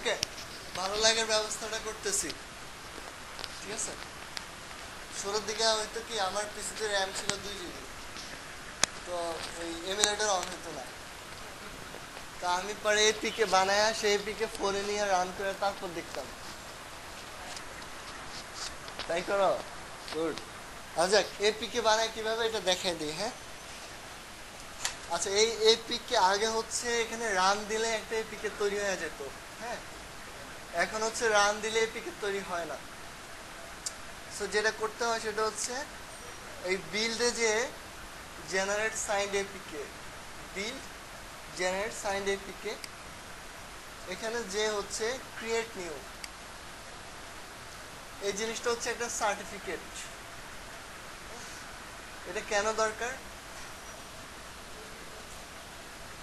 ওকে, ভালো লাগার ব্যবস্থাটা করতেছি, ঠিক আছে। শুরুর দিকে হয়তো কি আমার পিসিতে র্যাম ছিল 2 GB, তো ওই এমুলেটর অন হতো না। তা আমি পরে এপিকে বানায়া সেই এপিকে ফোনে নিয়ে রান করে তারপর দেখতাম। তাই করো, গুড। আচ্ছা, এপিকে বানায় কিভাবে এটা দেখাই দিই, হ্যাঁ। আচ্ছা, এই এপিকে আগে হচ্ছে এখানে রান দিলে একটা এপিকে তৈরি হয়ে যেত, হ্যাঁ। এখন হচ্ছে রান দিলে এপিকে তৈরি হয় না। সো যেটা করতে হয় সেটা হচ্ছে এই বিল্ডে যে generate signed APK, build generate signed APK, এখানে যে হচ্ছে ক্রিয়েট নিউ, এই জিনিসটা হচ্ছে একটা সার্টিফিকেট। এটা কেন দরকার?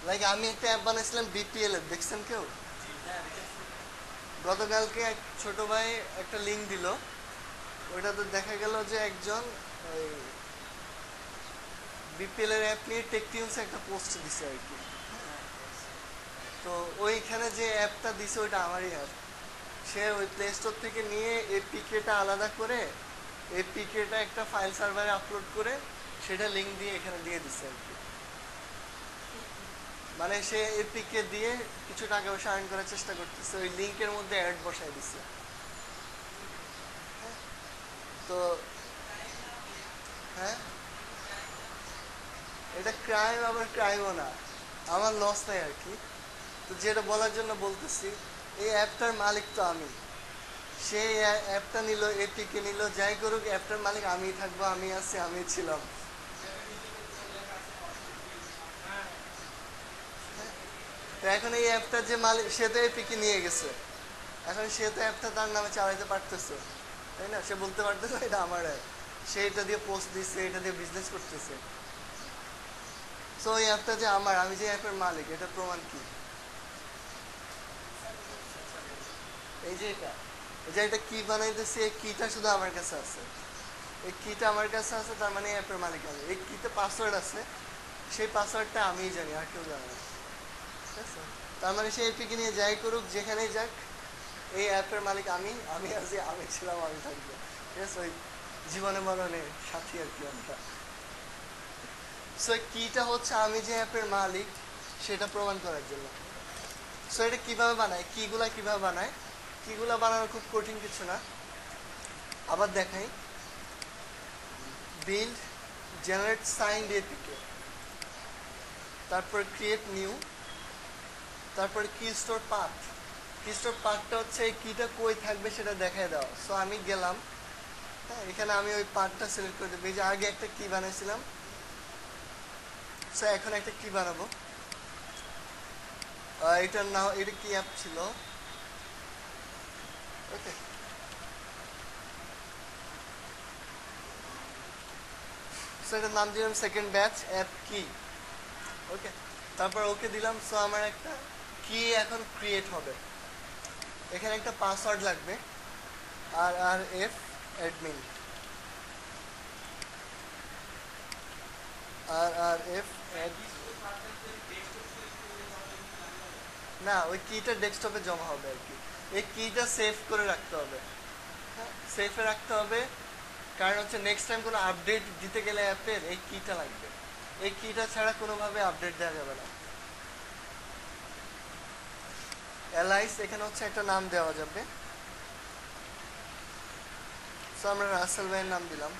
লাইক আমি একটা অ্যাপ বানাইছিলাম বিপিএল এর, দেখছেন কেউ? গতকালকে এক ছোট ভাই একটা লিঙ্ক দিল, ওইটাতে দেখা গেল যে একজন ওই বিপিএল এর অ্যাপ নিয়ে টেকটিউন্স একটা পোস্ট দিছে আর কি। তো ওইখানে যে অ্যাপটা দিছে ওইটা আমারই অ্যাপ। সে ওই প্লে স্টোর থেকে নিয়ে এপিকেটা আলাদা করে এপিকেটা একটা ফাইল সার্ভারে আপলোড করে সেটা লিঙ্ক দিয়ে এখানে দিয়ে দিছে আর কি। মানে সে এপিকে দিয়ে কিছু টাকা পয়সা আর্ন করার চেষ্টা করতেছে, ওই লিঙ্কের মধ্যে অ্যাড বসাই দিছে। তো হ্যাঁ, এটা ক্রাইম আবার ক্রাইমও না, আমার লস নাই আর কি। তো যেটা বলার জন্য বলতেছি, এই অ্যাপটার মালিক তো আমি। সে অ্যাপটা নিল, এপিকে নিল, যাই করুক অ্যাপটার মালিক আমিই থাকবো, আমি আছি, আমি ছিলাম। তো এখন এই অ্যাপটার যে মালিক সে তো এপিকে নিয়ে গেছে, এখন সে তো অ্যাপটা তার নামে চালাইতে পারতেছে, তাই না? সে বলতে পারতেছে এটা আমার অ্যাপ, সে এটা দিয়ে পোস্ট দিচ্ছে, এটা দিয়ে বিজনেস করতেছে। সো এই অ্যাপটা যে আমার, আমি যে অ্যাপের মালিক, এটা প্রমাণ কি? এই যে এটা, এই যে এটা কি বানাইতেছে, এই কিটা শুধু আমার কাছে আছে। এই কিটা আমার কাছে আছে, তার মানে অ্যাপের মালিক আমি। এই কিতে পাসওয়ার্ড আছে, সেই পাসওয়ার্ডটা আমিই জানি, আর কেউ জানে না, ঠিক আছে। তার মানে সে এপিকে নিয়ে যাই করুক, যেখানেই যাক, এই অ্যাপের মালিক আমি, আমি আছি, আমি ছিলাম, আমি থাকবো, ঠিক আছে। ওই জীবনে মরণে সাথী আর কি আমরা। সো কিটা হচ্ছে আমি যে অ্যাপের মালিক সেটা প্রমাণ করার জন্য। সো এটা কিভাবে বানায়, কিগুলা কিভাবে বানায়? কিগুলা বানানো খুব কঠিন কিছু না, আবার দেখাই। বিল্ড জেনারেট সাইন্ড এপিকে, তারপর ক্রিয়েট নিউ, তারপর কি স্টোর পাথ। কি স্টোর পাথটা হচ্ছে এই কিটা কই থাকবে সেটা দেখায় দাও। সো আমি গেলাম, হ্যাঁ, এখানে আমি ওই পাথটা সিলেক্ট করে দেবো। এই যে আগে একটা কি বানাইছিলাম, সো এখন একটা কি বানাবো। এটার নাম, এটা কি অ্যাপ ছিল, ওকে। সো এটার নাম দিলাম সেকেন্ড ব্যাচ অ্যাপ কি, ওকে। তারপর ওকে দিলাম। সো আমার একটা কি এখন ক্রিয়েট হবে। এখানে একটা পাসওয়ার্ড লাগবে, RRF অ্যাডমিন, RRF অ্যাড, না ওই কিটা ডেস্কটপে জমা হবে আর কি। এই কিটা সেভ করে রাখতে হবে, হ্যাঁ, সেফে রাখতে হবে। কারণ হচ্ছে নেক্সট টাইম কোনো আপডেট দিতে গেলে অ্যাপের এই কিটা লাগবে, এই কিটা ছাড়া কোনোভাবে আপডেট দেওয়া যাবে না। অ্যালাইস, এখানে হচ্ছে একটা নাম দেওয়া যাবে। সো আমরা রাসেল ভাইয়ের নাম দিলাম।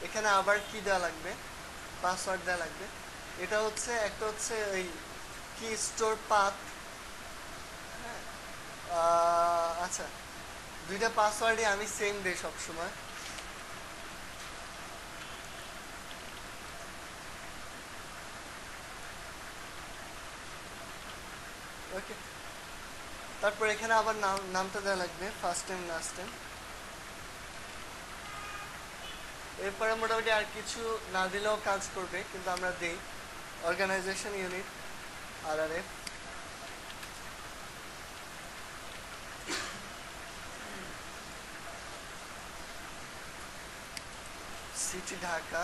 এখানে আবার কি দেওয়া লাগবে, পাসওয়ার্ড দেওয়া লাগবে। এটা হচ্ছে একটা হচ্ছে ওই কি স্টোর পাথ, আচ্ছা, দুইটা পাসওয়ার্ডই আমি সেম দেই সবসময়। ওকে, তারপর এখানে আবার নামটা দেওয়া লাগবে, ফার্স্ট টাইম লাস্ট টাইম। এরপরে মোটামুটি আর কিছু না দিলেও কাজ করবে, কিন্তু আমরা দিই। Organisation unit, RRF, city Dhaka,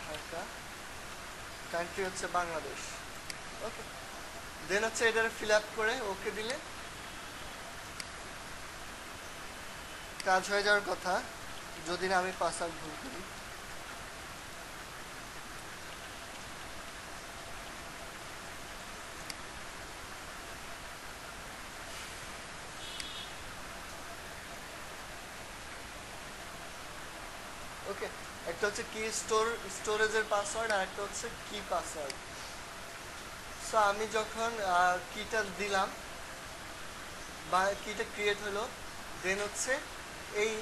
Dhaka, country হচ্ছে বাংলাদেশ। ওকে, দেন হচ্ছে এটার ফিল আপ করে ওকে দিলে কাজ হয়ে যাওয়ার কথা, যদি না আমি পাসওয়ার্ড ভুল করি। ওকে, একটা হচ্ছে কি স্টোরেজের পাসওয়ার্ড আর একটা হচ্ছে কি পাসওয়ার্ড। সো আমি যখন কিটা দিলাম বা কিটা ক্রিয়েট হলো, দেন হচ্ছে এই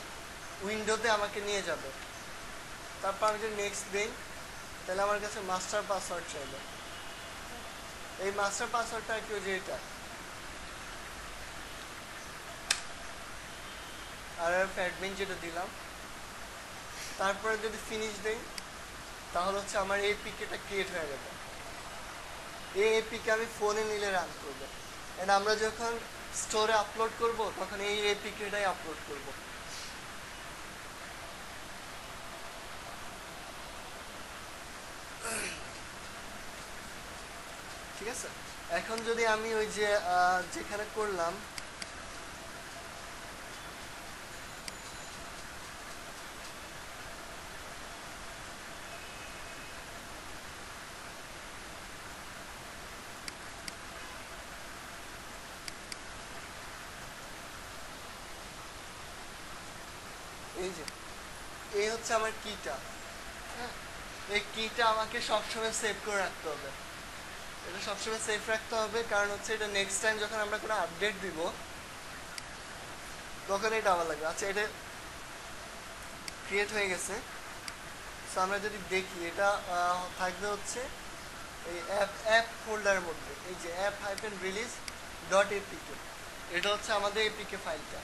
উইন্ডোতে আমাকে নিয়ে যাবে। তারপর আমি যদি নেক্সট দিই, তাহলে আমার কাছে মাস্টার পাসওয়ার্ড চাইবে। এই মাস্টার পাসওয়ার্ডটা কি, যে এটা আর অ্যাডমিন যেটা দিলাম, তারপরে যদি ফিনিশ দেই, তাহলে হচ্ছে আমার এই পিকেটা ক্রিয়েট হয়ে যাবে। এই এপিকে আমি ফোনে নিলে রান করবো, এন্ড আমরা যখন স্টোরে আপলোড করব তখন এই এপিকেটাই আপলোড করব। ঠিক আছে, এখন যদি আমি ওই যে যেখানে করলাম, এই যে এই হচ্ছে আমার কিটা। হ্যাঁ, এই কিটা আমাকে সবসময় সেভ করে রাখতে হবে। এটা সবসময় সেভ রাখতে হবে, কারণ হচ্ছে এটা নেক্সট টাইম যখন আমরা কোনো আপডেট দিব তখন এটা আবার লাগবে। আচ্ছা, এটা ক্রিয়েট হয়ে গেছে। সো আমরা যদি দেখি, এটা থাকবে হচ্ছে এই অ্যাপ ফোল্ডারের মধ্যে, এই যে app hyphen release dot APK, এটা হচ্ছে আমাদের এপিকে ফাইলটা।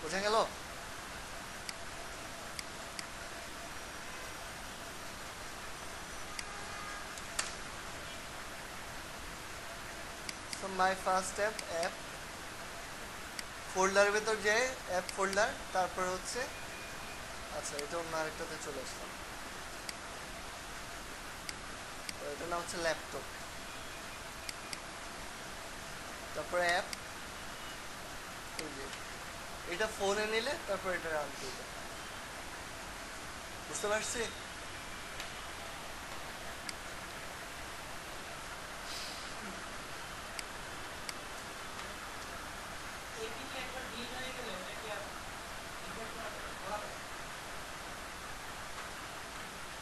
বোঝা গেল? সো মাই ফার্স্ট অ্যাপ ফোল্ডারের ভেতর যে অ্যাপ ফোল্ডার, তারপর হচ্ছে, আচ্ছা এটা অন্য আরেকটাতে চলে আসলাম, এটার নাম হচ্ছে ল্যাপটপ। তারপরে অ্যাপ, এই যে এটা ফোনে নিলে তারপর এটা রান করবে। বুঝতে পারছি?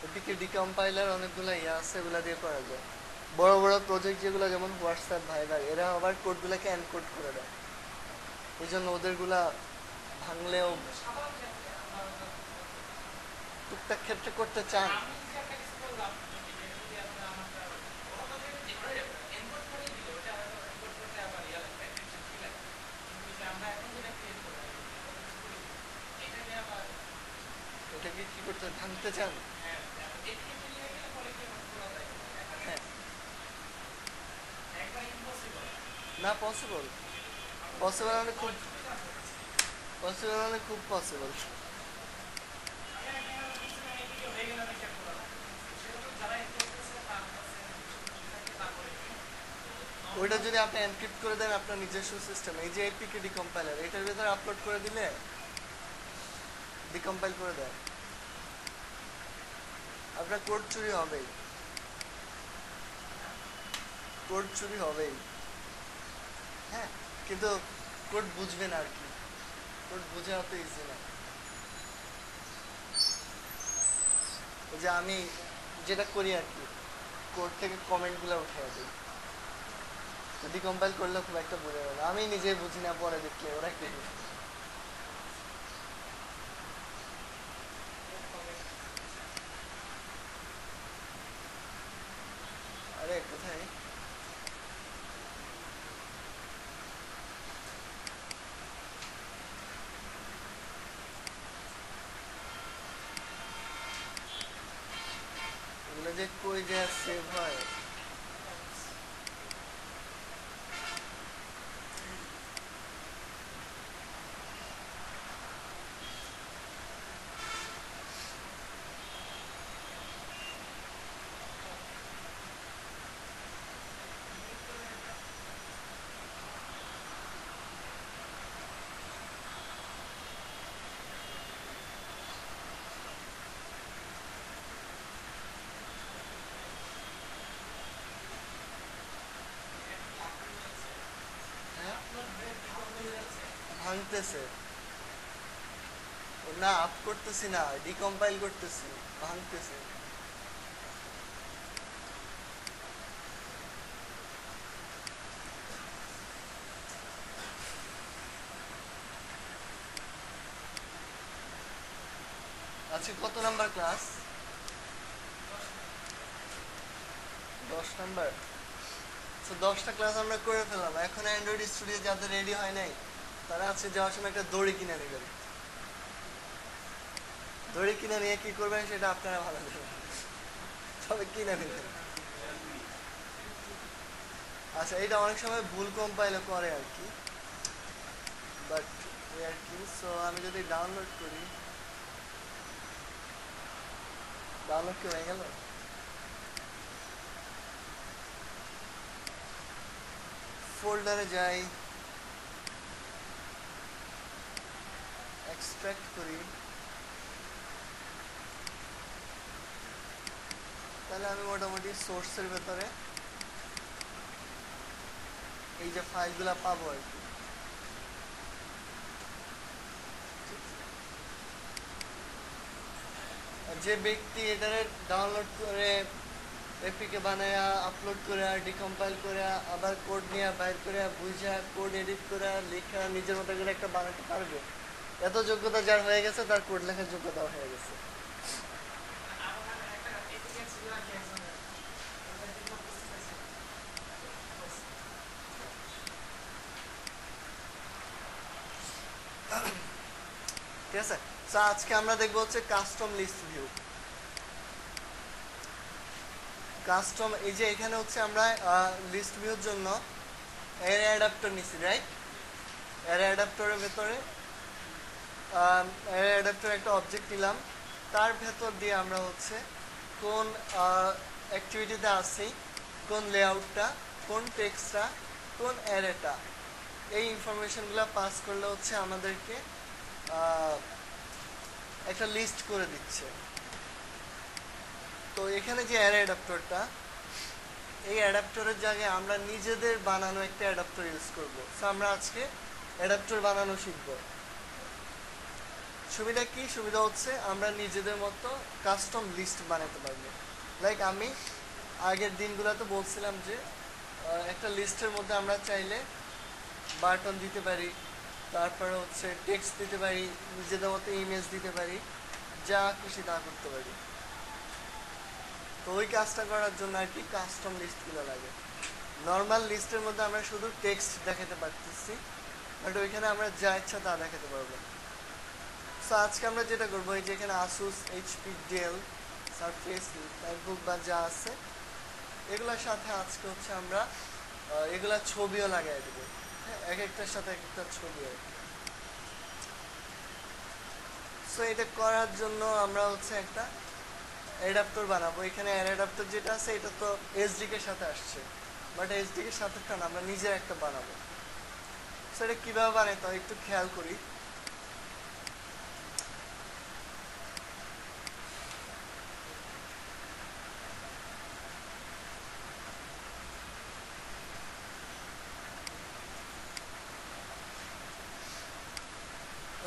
এপিকে ডিকম্পাইলার অনেকগুলো ইয়ে আছে, এগুলা দিয়ে করা যায়। বড় বড় প্রজেক্ট যেগুলো, যেমন হোয়াটসঅ্যাপ, ভাইবার, এরা আবার কোডগুলোকে এনকোড করে দেয়, এই জন্য ওদেরগুলা ভাঙলেও টুকটাক ক্ষেত্রে করতে চান। এটাকে কি করতে, ভাঙতে চান? হ্যাঁ, না পসিবল, পসিবল মানে খুব পসিবল, মানে খুব পসিবল। ওইটা যদি আপনি এনক্রিপ্ট করে দেন আপনার নিজস্ব সিস্টেম, এই যে এপিকে ডিকম্পাইলার, এটার ভিতরে আপলোড করে দিলে ডিকম্পাইল করে দেয়, আপনার কোড চুরি হবেই, কোড চুরি হবেই। হ্যাঁ, কিন্তু কোড বুঝবেন আর কি, কোড বুঝে অত ইজি না। ওই যে আমি যেটা করি আর কি, কোড থেকে কমেন্টগুলো উঠে দিই, ডিকম্পাইল করলে খুব একটা বোঝা যাবে না, আমি নিজেই বুঝি না, পরে দেখলে ওরা কি বুঝবে। আরে কোথায়, ওগুলো যে কই যে সেভ হয়। ভাঙতেছে, না আপ করতেছি না, ডিকম্পাইল করতেছি, ভাঙতেছে। আচ্ছা কত নাম্বার ক্লাস? 10 নাম্বার। তো 10টা ক্লাস আমরা করে ফেললাম। এখন অ্যান্ড্রয়েড স্টুডিও যাদের রেডি হয় নাই তারা আজকে যাওয়ার সময় একটা দড়ি কিনে নেবেন। দড়ি কিনে নিয়ে কি করবেন সেটা আপনারা ভালো জানেন, তবে কিনে নেবেন। আচ্ছা এটা অনেক সময় ভুল কম্পাইলও করে আর কি, বাট এই আর কি। সো আমি যদি ডাউনলোড করি, ডাউনলোড কি হয়ে গেল? ফোল্ডারে যাই, এক্সট্রাক্ট করি, তাহলে আমি মোটামুটি সোর্সের ভেতরে এই যে ফাইলগুলো পাবো আর কি। যে ব্যক্তি এটারে ডাউনলোড করে এপিকে বানায়া আপলোড করে ডিকম্পাইল করে আবার কোড নিয়ে বাইর করে বুঝা কোড এডিট করে লেখা নিজের মতো করে একটা বানাতে পারবে, এত যোগ্যতা যার হয়ে গেছে তার কোড লেখার যোগ্যতা হয়ে গেছে। ঠিক আছে, তো আজকে আমরা দেখবো হচ্ছে কাস্টম লিস্ট ভিউ। কাস্টম এই যে এখানে হচ্ছে আমরা লিস্ট ভিউর জন্য অ্যারে অ্যাডাপ্টার নিছি, রাইট? অ্যারে অ্যাডাপ্টারের ভেতরে অ্যারে অ্যাডাপ্টার একটা অবজেক্ট নিলাম, তার ভেতর দিয়ে আমরা হচ্ছে কোন অ্যাক্টিভিটিতে আছি, কোন লেআউটটা, কোন টেক্সটটা, কোন অ্যারেটা, এই ইনফরমেশনগুলো পাস করলে হচ্ছে আমাদেরকে একটা লিস্ট করে দিচ্ছে। তো এখানে যে অ্যারে অ্যাডাপ্টারটা, এই অ্যাডাপ্টারের জায়গায় আমরা নিজেদের বানানো একটা অ্যাডাপ্টার ইউজ করব। সো আমরা আজকে অ্যাডাপ্টার বানানো শিখব। সুবিধা কি? সুবিধা হচ্ছে আমরা নিজেদের মতো কাস্টম লিস্ট বানাতে পারবো। লাইক আমি আগের দিনগুলোতে বলছিলাম যে একটা লিস্টের মধ্যে আমরা চাইলে বাটন দিতে পারি, তারপরে হচ্ছে টেক্সট দিতে পারি, নিজেদের মতো ইমেজ দিতে পারি, যা খুশি তা করতে পারি। তো ওই কাজটা করার জন্য আর কি কাস্টম লিস্টগুলো লাগে। নর্মাল লিস্টের মধ্যে আমরা শুধু টেক্সট দেখাতে পারতেছি, বাট ওইখানে আমরা যা ইচ্ছা তা দেখাতে পারবো। সো আজকে আমরা যেটা করবো, এই যে এখানে Asus, HP, Dell, Surface, MacBook বা যা আছে এগুলোর সাথে আজকে হচ্ছে আমরা এগুলা ছবিও লাগাই দেবো। হ্যাঁ, এক একটার সাথে এক একটা ছবি আর কি। সো এটা করার জন্য আমরা হচ্ছে একটা অ্যাডাপ্টার বানাবো। এখানে অ্যাডাপ্টার যেটা আছে এটা তো এসডিকে সাথে আসছে, বাট এসডিকে সাথে না, আমরা নিজের একটা বানাবো। সো এটা কীভাবে বানাইতে হয় একটু খেয়াল করি।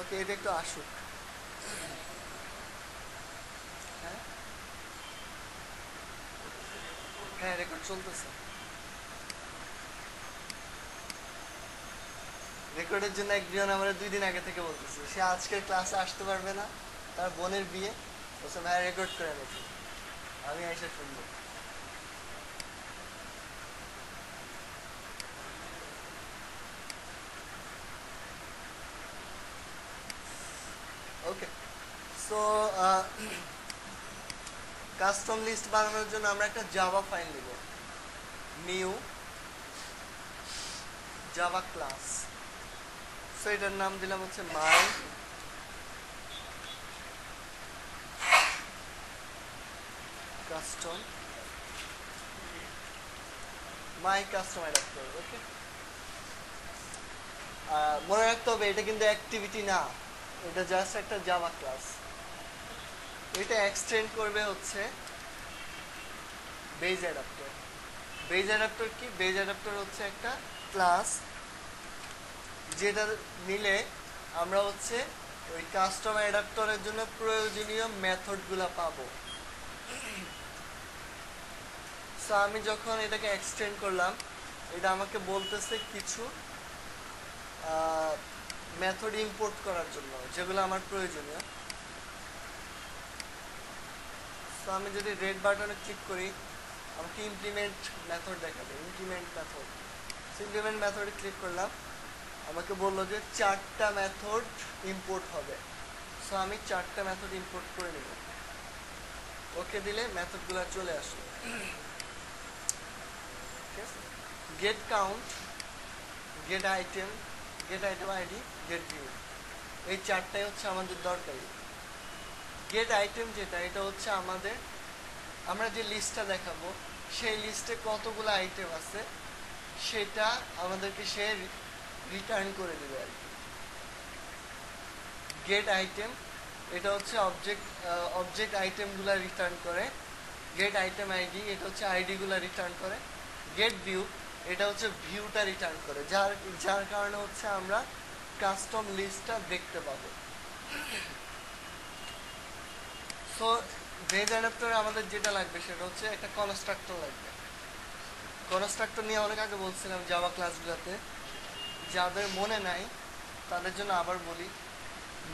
ওকে, এটা একটু আসুক। হ্যাঁ হ্যাঁ, রেকর্ড চলতেছে। রেকর্ডের জন্য একজন আমরা 2 দিন আগে থেকে বলতেছি, সে আজকের ক্লাসে আসতে পারবে না, তার বোনের বিয়ে, বলছে ভাই রেকর্ড করে নাকি, আমি এসে শুনবো। ওকে, সো কাস্টম লিস্ট বানানোর জন্য আমরা একটা জাভা ফাইল নিব, নিউ জাভা ক্লাস। সো এটার নাম দিলাম হচ্ছে মাই কাস্টম অ্যাডাপ্টার। ওকে, মনে রাখতে হবে এটা কিন্তু অ্যাক্টিভিটি না, এটা জাস্ট একটা জাভা ক্লাস। এটা এক্সটেন্ড করবে হচ্ছে বেজ অ্যাডাপ্টার। বেজ অ্যাডাপ্টার কি? বেজ অ্যাডাপ্টার হচ্ছে একটা ক্লাস যেটা নিলে আমরা হচ্ছে ওই কাস্টম অ্যাডাপ্টরের জন্য প্রয়োজনীয় মেথডগুলো পাবো। সো আমি যখন এটাকে এক্সটেন্ড করলাম, এটা আমাকে বলতেছে কিছু মেথড ইম্পোর্ট করার জন্য যেগুলো আমার প্রয়োজনীয়। সো আমি যদি রেড বাটনে ক্লিক করি, আমাকে ইমপ্লিমেন্ট মেথড দেখাবে, ইমপ্লিমেন্ট মেথড। ইমপ্লিমেন্ট মেথডে ক্লিক করলাম, আমাকে বললো যে 4টা মেথড ইম্পোর্ট হবে। সো আমি 4টা মেথড ইম্পোর্ট করে নেব। ওকে দিলে মেথডগুলো চলে আসলো। Get count, get item, get item ID, get view, এই 4টাই হচ্ছে আমাদের দরকারি। গেট আইটেম যেটা, এটা হচ্ছে আমাদের, আমরা যে লিস্টটা দেখাবো সেই লিস্টে কতগুলো আইটেম আছে সেটা আমাদেরকে সে রিটার্ন করে দেবে আর কি। গেট আইটেম, এটা হচ্ছে অবজেক্ট আইটেমগুলো রিটার্ন করে। গেট আইটেম আইডি, এটা হচ্ছে আইডিগুলো রিটার্ন করে। গেট ভিউ, এটা হচ্ছে ভিউটা রিটার্ন করে, যার কারণে হচ্ছে আমরা কাস্টম লিস্টটা দেখতে পাবো। সো বেজ অ্যাডাপ্টরে আমাদের যেটা লাগবে সেটা হচ্ছে একটা কনস্ট্রাক্টর লাগবে। কনস্ট্রাক্টর নিয়ে অনেক আগে বলছিলাম জাভা ক্লাসগুলোতে, যাদের মনে নাই তাদের জন্য আবার বলি।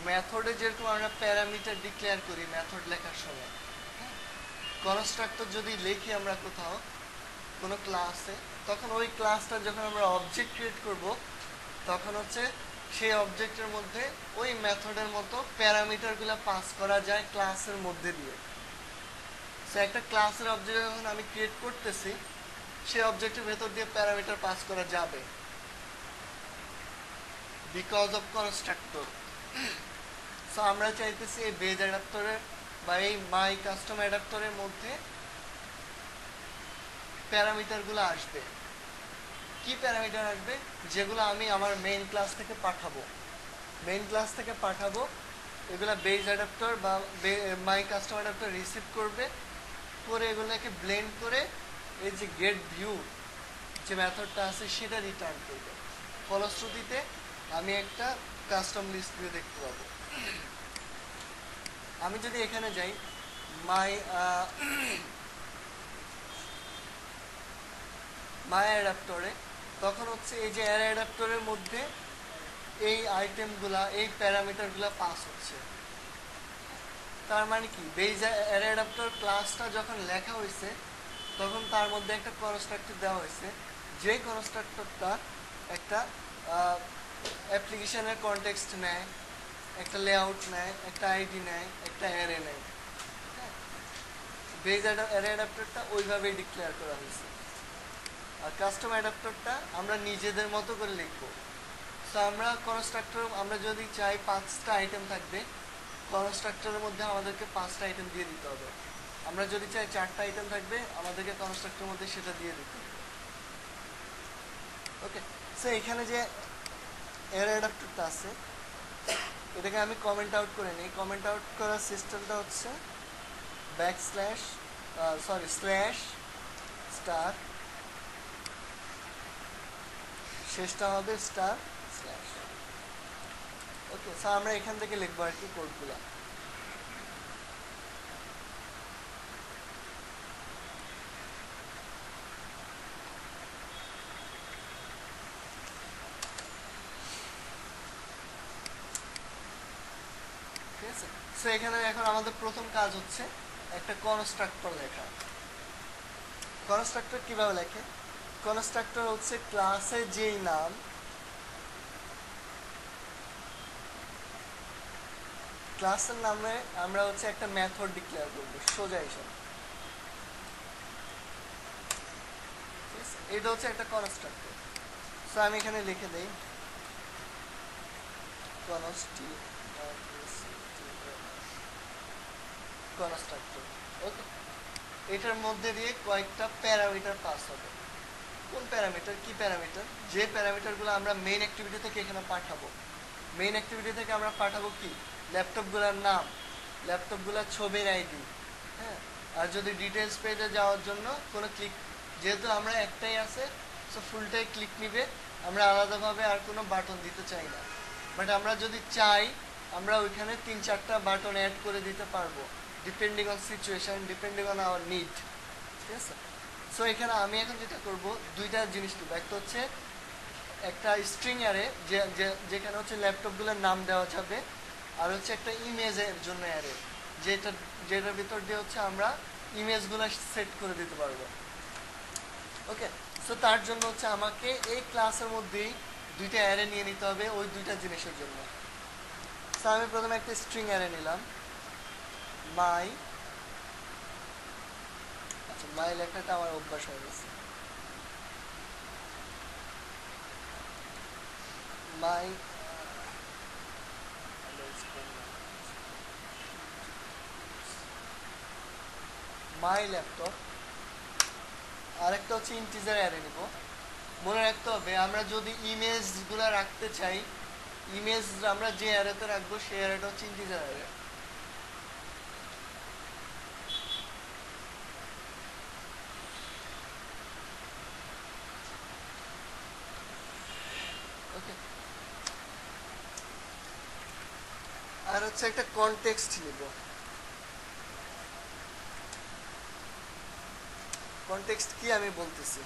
মেথডে যেরকম আমরা প্যারামিটার ডিক্লেয়ার করি মেথড লেখার সময়, কনস্ট্রাক্টর যদি লিখি আমরা কোথাও কোনো ক্লাসে, তখন ওই ক্লাসটা যখন আমরা অবজেক্ট ক্রিয়েট করব তখন হচ্ছে সেই অবজেক্টের মধ্যে ওই মেথডের মতো প্যারামিটারগুলো পাস করা যায় ক্লাসের মধ্যে দিয়ে। সো একটা ক্লাসের অবজেক্ট যখন আমি ক্রিয়েট করতেছি, সেই অবজেক্টের ভেতর দিয়ে প্যারামিটার পাস করা যাবে বিকজ অফ কনস্ট্রাক্টর। সো আমরা চাইতেছি এই বেজ অ্যাডাপ্টরের বা এই মাই কাস্টম অ্যাডাপ্টরের মধ্যে প্যারামিটারগুলো আসবে। কি প্যারামিটার আসবে? যেগুলো আমি আমার মেইন ক্লাস থেকে পাঠাবো। মেইন ক্লাস থেকে পাঠাবো এগুলা বেজ অ্যাডাপ্টর বা মাই কাস্টম অ্যাডাপ্টর রিসিভ করবে, করে এগুলোকে ব্লেন্ড করে এই যে গেট ভিউ যে মেথডটা আছে সেটা রিটার্ন করবে। ফলশ্রুতিতে আমি একটা কাস্টম লিস্ট ভিউ দেখতে পাবো। আমি যদি এখানে যাই মাই অ্যাডাপ্টরে, তখন হচ্ছে এই যে অ্যারে অ্যাডাপ্টরের মধ্যে এই আইটেমগুলা, এই প্যারামিটারগুলা পাস হচ্ছে। তার মানে কি, বেজ অ্যারে অ্যাডাপ্টর ক্লাসটা যখন লেখা হয়েছে তখন তার মধ্যে একটা কনস্ট্রাক্টর দেওয়া হয়েছে, যে কনস্ট্রাক্টরটা একটা অ্যাপ্লিকেশনের কনটেক্সট নেয়, একটা লেআউট নেয়, একটা আইডি নেয়, একটা অ্যারে নেয়। বেজ অ্যারে অ্যাডাপ্টরটা ওইভাবেই ডিক্লেয়ার করা হয়েছে। আর কাস্টম অ্যাডাপ্টরটা আমরা নিজেদের মতো করে লিখবো। সো আমরা কনস্ট্রাক্টর, আমরা যদি চাই 5টা আইটেম থাকবে, কনস্ট্রাক্টরের মধ্যে আমাদেরকে 5টা আইটেম দিয়ে দিতে হবে। আমরা যদি চাই 4টা আইটেম থাকবে, আমাদেরকে কনস্ট্রাক্টরের মধ্যে সেটা দিয়ে দিতে হবে। ওকে, সো এখানে যে অ্যারে অ্যাডাপ্টরটা আছে এটাকে আমি কমেন্ট আউট করে নিই। কমেন্ট আউট করার সিস্টেমটা হচ্ছে স্ল্যাশ স্টার, শেষটা হবে স্টার স্ল্যাশ। ওকে, সো আমরা এখান থেকে লিখবো আর কি কোডগুলা। ঠিক আছে, সো এখানে এখন আমাদের প্রথম কাজ হচ্ছে একটা কনস্ট্রাক্টর লেখা। কনস্ট্রাক্টর কিভাবে লেখে? কনস্ট্রাক্টর হচ্ছে ক্লাসের যেই নাম, ক্লাসের নামে আমরা হচ্ছে একটা মেথড ডিক্লেয়ার করবো সোজা হিসাবে। এটা হচ্ছে একটা কনস্ট্রাক্টর। সো আমি এখানে লিখে দেই কনস্ট্রাক্টর। ওকে, এটার মধ্যে দিয়ে কয়েকটা প্যারামিটার পাস হবে। কোন প্যারামিটার? কি প্যারামিটার? যে প্যারামিটারগুলো আমরা মেইন অ্যাক্টিভিটি থেকে এখানে পাঠাবো। মেইন অ্যাক্টিভিটি থেকে আমরা পাঠাবো কি? ল্যাপটপগুলোর নাম, ল্যাপটপগুলোর ছবির আইডি, হ্যাঁ। আর যদি ডিটেলস পেজে যাওয়ার জন্য কোনো ক্লিক, যেহেতু আমরা একটাই আছে সো ফুলটাই ক্লিক নিবে, আমরা আলাদাভাবে আর কোনো বাটন দিতে চাই না। বাট আমরা যদি চাই আমরা ওইখানে 3-4টা বাটন অ্যাড করে দিতে পারবো, depending on situation, depending on our need. ঠিক আছে? সো এখানে আমি এখন যেটা করব, দুইটা জিনিস দেবো। একটা হচ্ছে একটা স্ট্রিং অ্যারে, যেখানে হচ্ছে ল্যাপটপগুলোর নাম দেওয়া যাবে, আর হচ্ছে একটা ইমেজের জন্য অ্যারে, যেটার ভিতর দিয়ে হচ্ছে আমরা ইমেজগুলো সেট করে দিতে পারবো। ওকে, সো তার জন্য হচ্ছে আমাকে এই ক্লাসের মধ্যেই দুইটা অ্যারে নিয়ে নিতে হবে ওই দুইটা জিনিসের জন্য। সো আমি প্রথমে একটা স্ট্রিং অ্যারে নিলাম, মাই। আচ্ছা, মাই লেখাটা আমার অভ্যাস হয়ে গেছে। মাই মাই ল্যাপটপ। আরেকটা হচ্ছে ইন্টিজার অ্যারে নিব। মনে রাখতে হবে আমরা যদি ইমেজগুলো রাখতে চাই, ইমেজ আমরা যে অ্যারেতে রাখবো সেই অ্যারেটা হচ্ছে ইন্টিজার অ্যারে। ওকে, আর হচ্ছে একটা কনটেক্সট নিব। কনটেক্সট কি আমি বলতেছি।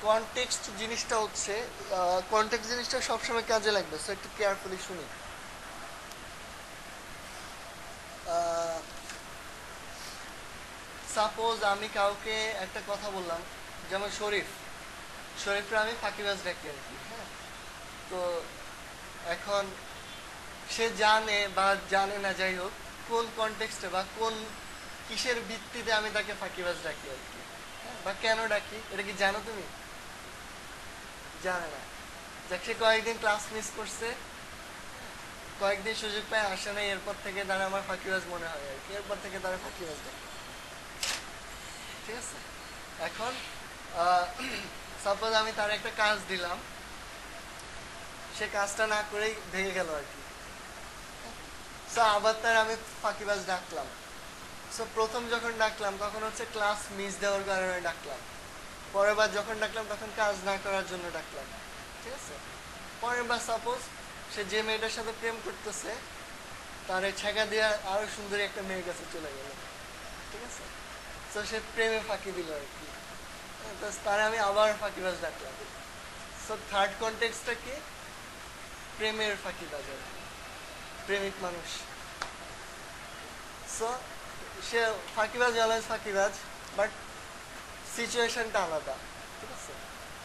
কনটেক্সট জিনিসটা হচ্ছে, কনটেক্সট জিনিসটা সবসময় কাজে লাগবে, সো একটু কেয়ারফুলি শুনি। সাপোজ আমি কাউকে একটা কথা বললাম, যেমন শরীফরা আমি ফাঁকিবাজ ডাকি আর কি। হ্যাঁ, তো এখন সে জানে বা জানে না, যাই হোক, কোন কনটেক্সটে বা কোন কিসের ভিত্তিতে আমি তাকে ফাঁকিবাজ ডাকি আর কি, বা কেন ডাকি, এটা কি জানো তুমি? জানে না। যাক, সে কয়েকদিন ক্লাস মিস করছে, কয়েকদিন সুযোগ পায় আসে না, এরপর থেকে তারা আমার ফাঁকিবাজ মনে হয় আর কি, এরপর থেকে তারা ফাঁকিবাজ ডাকে। ঠিক আছে? এখন সাপোজ আমি তার একটা কাজ দিলাম, সে কাজটা না করেই ভেঙে গেল আর কি। সো আবার তার আমি ফাঁকিবাজ ডাকলাম। সো প্রথম যখন ডাকলাম তখন হচ্ছে ক্লাস মিস দেওয়ার কারণে ডাকলাম, পরের বার যখন ডাকলাম তখন কাজ না করার জন্য ডাকলাম। ঠিক আছে? পরের বার সাপোজ সে যে মেয়েটার সাথে প্রেম করতেছে, তার ছেঁকা দিয়ে আরো সুন্দরী একটা মেয়ের কাছে চলে গেল। ঠিক আছে? তো সে প্রেমে ফাঁকি দিল আর কি, তারে আমি আবার ফাঁকিবাজ ডাকলাম। সো থার্ড কনটেক্সটটা কি? প্রেমের ফাঁকিবাজ আর কি, প্রেমিক মানুষ। সো সে ফাঁকিবাজ, অলওয়েজ ফাঁকিবাজ, বাট সিচুয়েশনটা আলাদা। ঠিক আছে?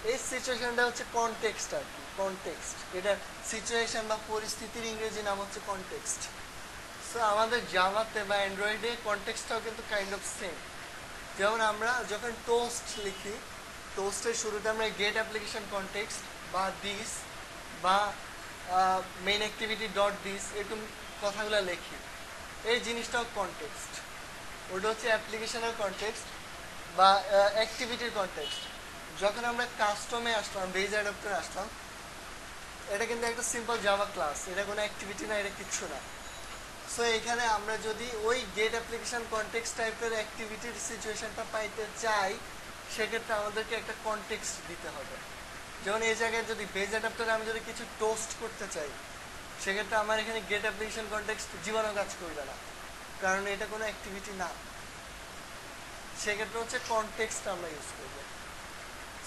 এই সিচুয়েশনটা হচ্ছে কনটেক্সট আর কি, কনটেক্সট। এটা সিচুয়েশন বা পরিস্থিতির ইংরেজি নাম হচ্ছে কনটেক্সট। সো আমাদের জাভাতে বা অ্যান্ড্রয়েডে কনটেক্সটটাও কিন্তু কাইন্ড অফ সেম। যেমন আমরা যখন টোস্ট লিখি, টোস্টের শুরুতে আমরা গেট অ্যাপ্লিকেশন কনটেক্সট বা দিস বা মেইন অ্যাক্টিভিটি ডট দিস এরকম কথাগুলো লিখি, এই জিনিসটাও কনটেক্সট। ওটা হচ্ছে অ্যাপ্লিকেশনের কনটেক্সট বা অ্যাক্টিভিটির কনটেক্সট। যখন আমরা কাস্টমে আসলাম, বেজ অ্যাডাপ্টারে আসলাম, এটা কিন্তু একটা সিম্পল জাভা ক্লাস, এটা কোনো অ্যাক্টিভিটি না, এটা কিচ্ছু না। সো এখানে আমরা যদি ওই গেট অ্যাপ্লিকেশন কনটেক্সট টাইপের অ্যাক্টিভিটির সিচুয়েশনটা পাইতে চাই, সেক্ষেত্রে আমাদেরকে একটা কনটেক্সট দিতে হবে। যেমন এই জায়গায় যদি বেজ অ্যাডাপ্টারে আমি যদি কিছু টোস্ট করতে চাই, সেক্ষেত্রে আমার এখানে গেট অ্যাপ্লিকেশন কনটেক্সট জীবনও কাজ করবে না, কারণ এটা কোনো অ্যাক্টিভিটি না। সেক্ষেত্রে হচ্ছে কনটেক্সট আমরা ইউজ করবো।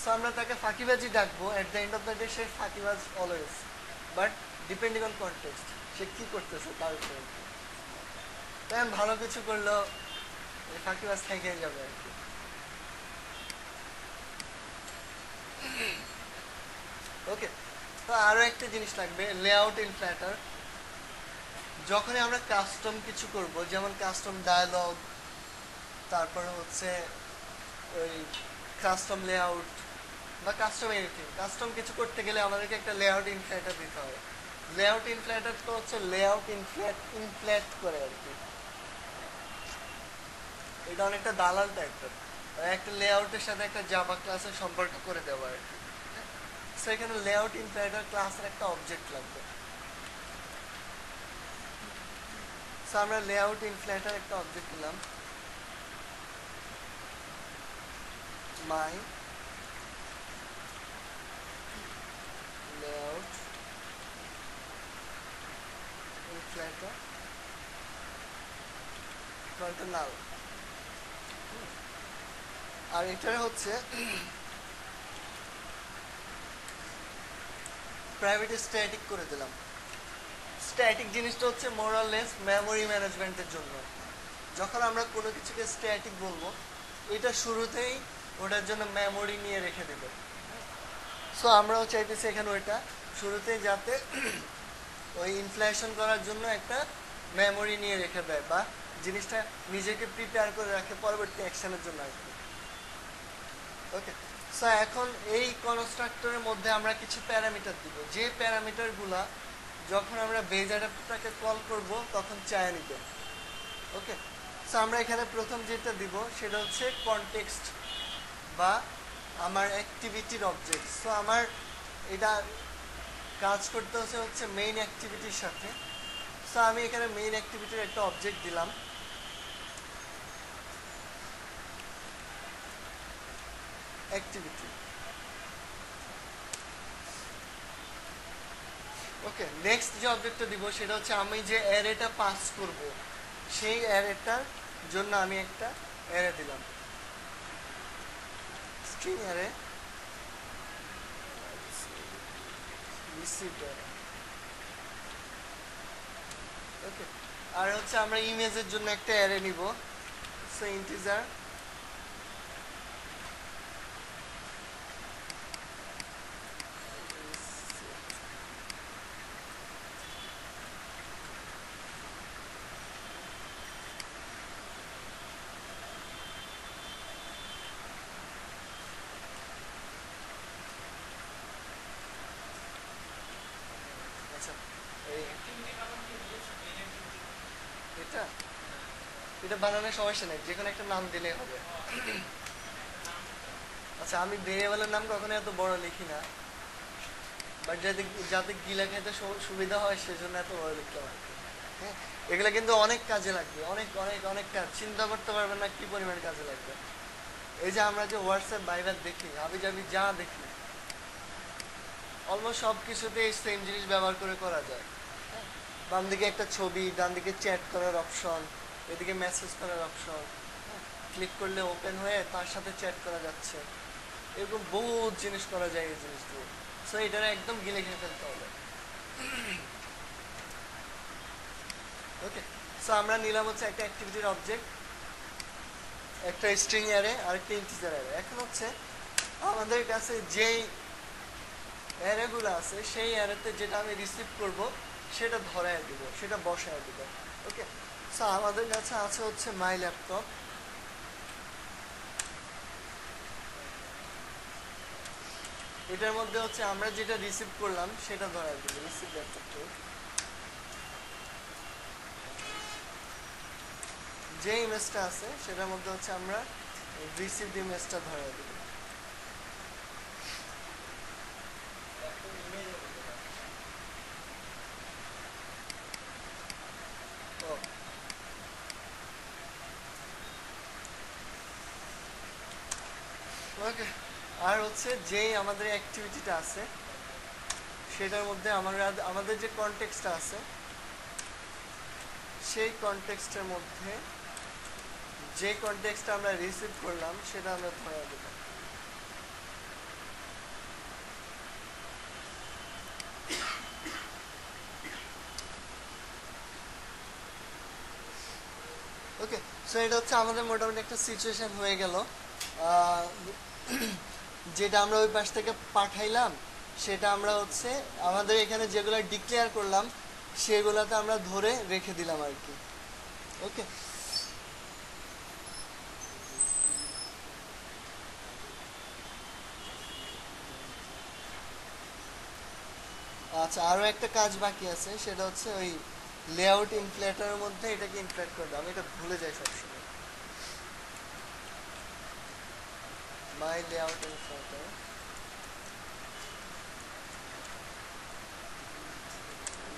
সো আমরা তাকে ফাঁকিবাজি ডাকবো, at the end of the day সে ফাঁকিবাজ always, but depending on context, সে কি করতেছে তার উপরে। তাই ভালো কিছু করলেও ফাঁকিবাজ থেকে যাবে আর কি। ওকে, তো আরো একটা জিনিস লাগবে, লেআউট ইন ফ্ল্যাটার। যখনই আমরা কাস্টম কিছু করব, যেমন কাস্টম ডায়ালগ, তারপরে হচ্ছে ওই কাস্টম লেআউট বা কাস্টম এনিথিং, কাস্টম কিছু করতে গেলে আমাদেরকে একটা লেআউট ইন ফ্ল্যাটার দিতে হবে। লেআউট ইন ফ্ল্যাটার তো হচ্ছে লেআউট ইনফ্ল্যাট করে আর কি, এটা অনেকটা দালাল টাইপের, একটা লেআউটের সাথে একটা জাভা ক্লাসের সম্পর্ক করে দেওয়া আর কি। সো এখানে লেআউট ইনফ্লেটার ক্লাসের একটা অবজেক্ট লাগবে। সো আমরা লেআউট ইনফ্লেটার একটা অবজেক্ট দিলাম, মাই লেআউট ইনফ্লেটার নাল। আর এটার হচ্ছে প্রাইভেট স্ট্যাটিক করে দিলাম। স্ট্যাটিক জিনিসটা হচ্ছে মোরাললেস মেমোরি ম্যানেজমেন্টের জন্য। যখন আমরা কোনো কিছুকে স্ট্যাটিক বলবো, এটা শুরুতেই ওটার জন্য মেমোরি নিয়ে রেখে দেবে। সো আমরাও চাইতেছি এখানে ওইটা শুরুতেই যাতে ওই ইনফ্লেশন করার জন্য একটা মেমোরি নিয়ে রেখে দেয়, বা জিনিসটা নিজেকে প্রিপেয়ার করে রাখে পরবর্তী অ্যাকশনের জন্য আর কি। ওকে, সো এখন এই কনস্ট্রাক্টরের মধ্যে আমরা কিছু প্যারামিটার দিব, যে প্যারামিটারগুলা যখন আমরা বেজ অ্যাডাপ্টারটাকে কল করব তখন চায় নিবে। ওকে, সো আমরা এখানে প্রথম যেটা দিব সেটা হচ্ছে কনটেক্সট বা আমার অ্যাক্টিভিটির অবজেক্ট। সো আমার এটা কাজ করতে হচ্ছে মেইন অ্যাক্টিভিটির সাথে। সো আমি এখানে মেইন অ্যাক্টিভিটির একটা অবজেক্ট দিলাম, অ্যাক্টিভিটি। ওকে, নেক্সট যে অবজেক্টটা দিব সেটা হচ্ছে আমি যে অ্যারেটা পাস করব সেই অ্যারেটার জন্য আমি একটা অ্যারে দিলাম, স্ট্রিং অ্যারে রিসিভড অ্যারে। ওকে, আর হচ্ছে আমরা ইমেজের জন্য একটা অ্যারে নিব, সো ইন্টিজার এটা এটা বানানোর সমস্যা নেই, যে কোনো একটা নাম দিলেই হবে। আচ্ছা, আমি ভেরিয়েবলের নাম কখনো এত বড় লিখি না, বাট যাতে যাতে গিলা খেতে সুবিধা হয় সেজন্য এত বড় লিখতে পারি। হ্যাঁ, এগুলো কিন্তু অনেক কাজে লাগবে, অনেক অনেক অনেক কাজ, চিন্তা করতে পারবেন না কি পরিমাণ কাজে লাগবে। এই যে আমরা যে হোয়াটসঅ্যাপ ভাইবার দেখি, আবি যাবি যা দেখি, অলমোস্ট সব কিছুতে এই সেম জিনিস ব্যবহার করে করা যায়। বাম দিকে একটা ছবি, ডান দিকে চ্যাট করার অপশন, এদিকে মেসেজ করার অপশন, ক্লিক করলে ওপেন হয়ে তার সাথে চ্যাট করা যাচ্ছে, এরকম বহুত জিনিস করা যায় এই জিনিস দিয়ে। সো এটা একদম গিলে খেয়ে ফেলতে হবে। ওকে, সো আমরা নিলাম হচ্ছে একটা অ্যাক্টিভিটির অবজেক্ট, একটা স্ট্রিং অ্যারে আর একটা ইন্টিজার অ্যারে। এখন হচ্ছে আমাদের কাছে যেই অ্যারেগুলো আছে সেই অ্যারেতে যেটা আমি রিসিভ করব সেটা ধরায় দিব, সেটা বসায় দিব। ওকে, সো আমাদের কাছে আছে হচ্ছে মাই ল্যাপটপ। এটার মধ্যে হচ্ছে আমরা যেটা রিসিভ করলাম সেটা ধরায় দিব, রিসিভ ল্যাপটপ। যে ইমেজটা আছে সেটার মধ্যে হচ্ছে আমরা রিসিভড ইমেজটা ধরায় দিব। ওকে, আর হচ্ছে যেই আমাদের অ্যাক্টিভিটিটা আছে সেটার মধ্যে আমাদের যে কনটেক্সটটা আছে সেই কনটেক্সটের মধ্যে যে কনটেক্সটটা আমরা রিসিভ করলাম সেটা আমরা ধরে দেব। ওকে, সো এটা হচ্ছে আমাদের মোটামুটি একটা সিচুয়েশন হয়ে গেল। যেটা আমরা ওই পাশ থেকে পাঠাইলাম সেটা আমরা হচ্ছে আমাদের এখানে যেগুলো ডিক্লেয়ার করলাম সেগুলোতে আমরা ধরে রেখে দিলাম আর কি। ওকে, আচ্ছা, আরো একটা কাজ বাকি আছে, সেটা হচ্ছে ওই লেআউট ইনফ্লেটারের মধ্যে এটাকে ইনফ্লেট করে দাও। আমি এটা ভুলে যাই সবসময়। My layout inflater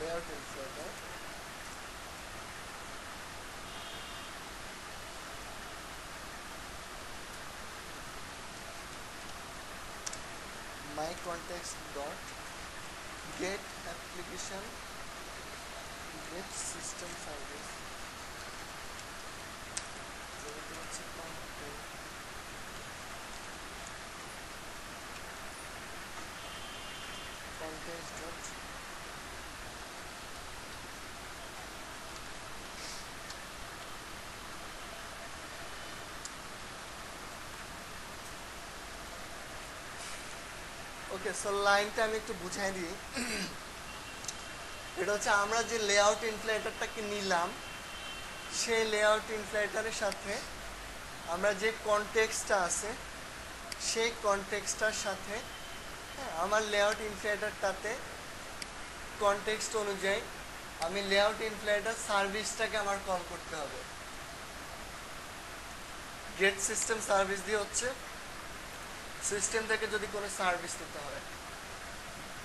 layout inflator, my context dot get application get system service context dot okay. So লাইনটা আমি একটু বুঝাই দিই। এটা হচ্ছে আমরা যে লেআউট ইনফ্লেটারটাকে নিলাম, সেই লেআউট ইনফ্লেটারের সাথে আমরা যে কনটেক্সটটা আছে সেই কনটেক্সটটার সাথে আমার লেআউট ইনফ্লেটারটাতে কনটেক্সট অনুযায়ী আমি লেআউট ইনফ্লেটার সার্ভিসটাকে আমার কল করতে হবে। গেট সিস্টেম সার্ভিস দিয়ে হচ্ছে সিস্টেম থেকে যদি কোনো সার্ভিস নিতে হয়,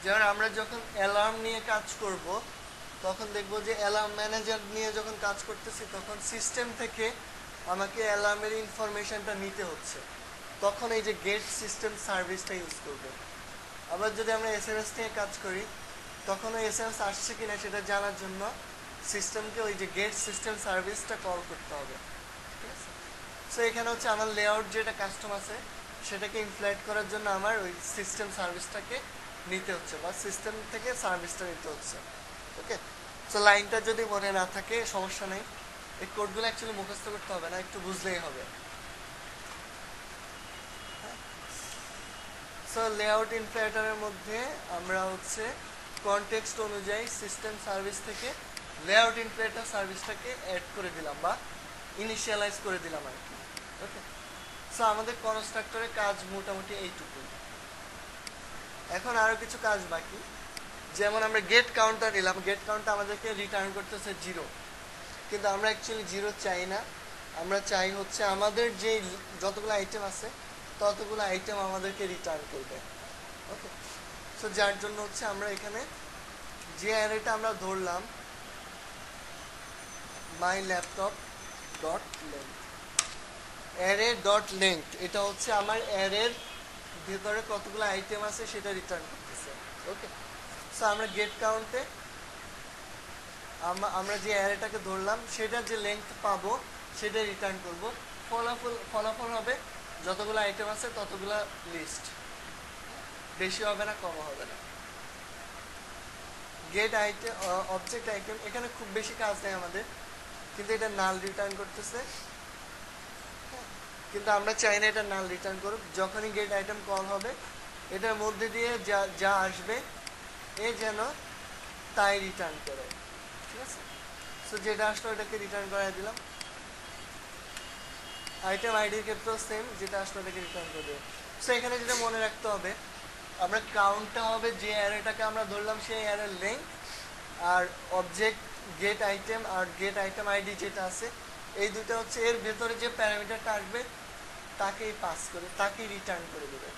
যেমন আমরা যখন অ্যালার্ম নিয়ে কাজ করব তখন দেখব যে অ্যালার্ম ম্যানেজার নিয়ে যখন কাজ করতেছি তখন সিস্টেম থেকে আমাকে অ্যালার্মের ইনফরমেশনটা নিতে হচ্ছে, তখন এই যে গেট সিস্টেম সার্ভিসটা ইউজ করব। আবার যদি আমরা এসএমএস নিয়ে কাজ করি তখন ওই এসএমএস আসছে কিনা সেটা জানার জন্য সিস্টেমকে ওই যে গেট সিস্টেম সার্ভিসটা কল করতে হবে, ঠিক আছে। সো এখানে হচ্ছে আমার লেআউট যেটা কাস্টম আছে সেটাকে ইনফ্লেট করার জন্য আমার ওই সিস্টেম সার্ভিসটাকে নিতে হচ্ছে বা সিস্টেম থেকে সার্ভিসটা নিতে হচ্ছে। ওকে, সো লাইনটা যদি মনে না থাকে সমস্যা নেই, এই কোডগুলো অ্যাকচুয়ালি মুখস্থ করতে হবে না, একটু বুঝলেই হবে। সো লেআউট ইনফ্লেটারের মধ্যে আমরা হচ্ছে কনটেক্সট অনুযায়ী সিস্টেম সার্ভিস থেকে লেআউট ইনফ্লেটার সার্ভিসটাকে অ্যাড করে দিলাম বা ইনিশিয়ালাইজ করে দিলাম আর কি। ওকে, সো আমাদের কনস্ট্রাক্টরের কাজ মোটামুটি এইটুকু। এখন আরও কিছু কাজ বাকি, যেমন আমরা গেট কাউন্টার নিলাম, গেট কাউন্টার আমাদেরকে রিটার্ন করতেছে 0, কিন্তু আমরা অ্যাকচুয়ালি 0 চাই না, আমরা চাই হচ্ছে আমাদের যে যতগুলো আইটেম আছে ততগুলো আইটেম আমাদেরকে রিটার্ন করবে। ওকে, সো যার জন্য হচ্ছে আমরা এখানে যে অ্যারেটা আমরা ধরলাম my laptop dot length, array dot length, এটা হচ্ছে আমার অ্যারের ভেতরে কতগুলো আইটেম আছে সেটা রিটার্ন করতেছে। ওকে, সো আমরা গেট কাউন্টে আমরা যে অ্যারেটাকে ধরলাম সেটার যে লেন্থ পাবো সেটা রিটার্ন করব। ফলাফল হবে যতগুলো আইটেম আছে ততগুলো লিস্ট, বেশি হবে না কম হবে না। গেট আইটেম অবজেক্ট আইটেম, এখানে খুব বেশি কাজ নেই আমাদের, কিন্তু এটা নাল রিটার্ন করতেছে, কিন্তু আমরা চাই না এটা নাল রিটার্ন করুক। যখনই গেট আইটেম কল হবে এটার মধ্যে দিয়ে যা যা আসবে এ যেন তাই রিটার্ন করে, ঠিক আছে। সো যেটা আসলো এটাকে রিটার্ন করাই দিলাম। আইটেম আইডির ক্ষেত্রেও সেম, যেটা আসলো এটাকে রিটার্ন করে দেবো। সো এখানে যেটা মনে রাখতে হবে, আমরা কাউন্টটা হবে যে অ্যারেটাকে আমরা ধরলাম সেই অ্যারের লেন্থ, আর অবজেক্ট গেট আইটেম আর গেট আইটেম আইডি যেটা আছে এই দুটো হচ্ছে এর ভেতরে যে প্যারামিটারটা আসবে তাকেই পাস করে, তাকেই রিটার্ন করে দেবে।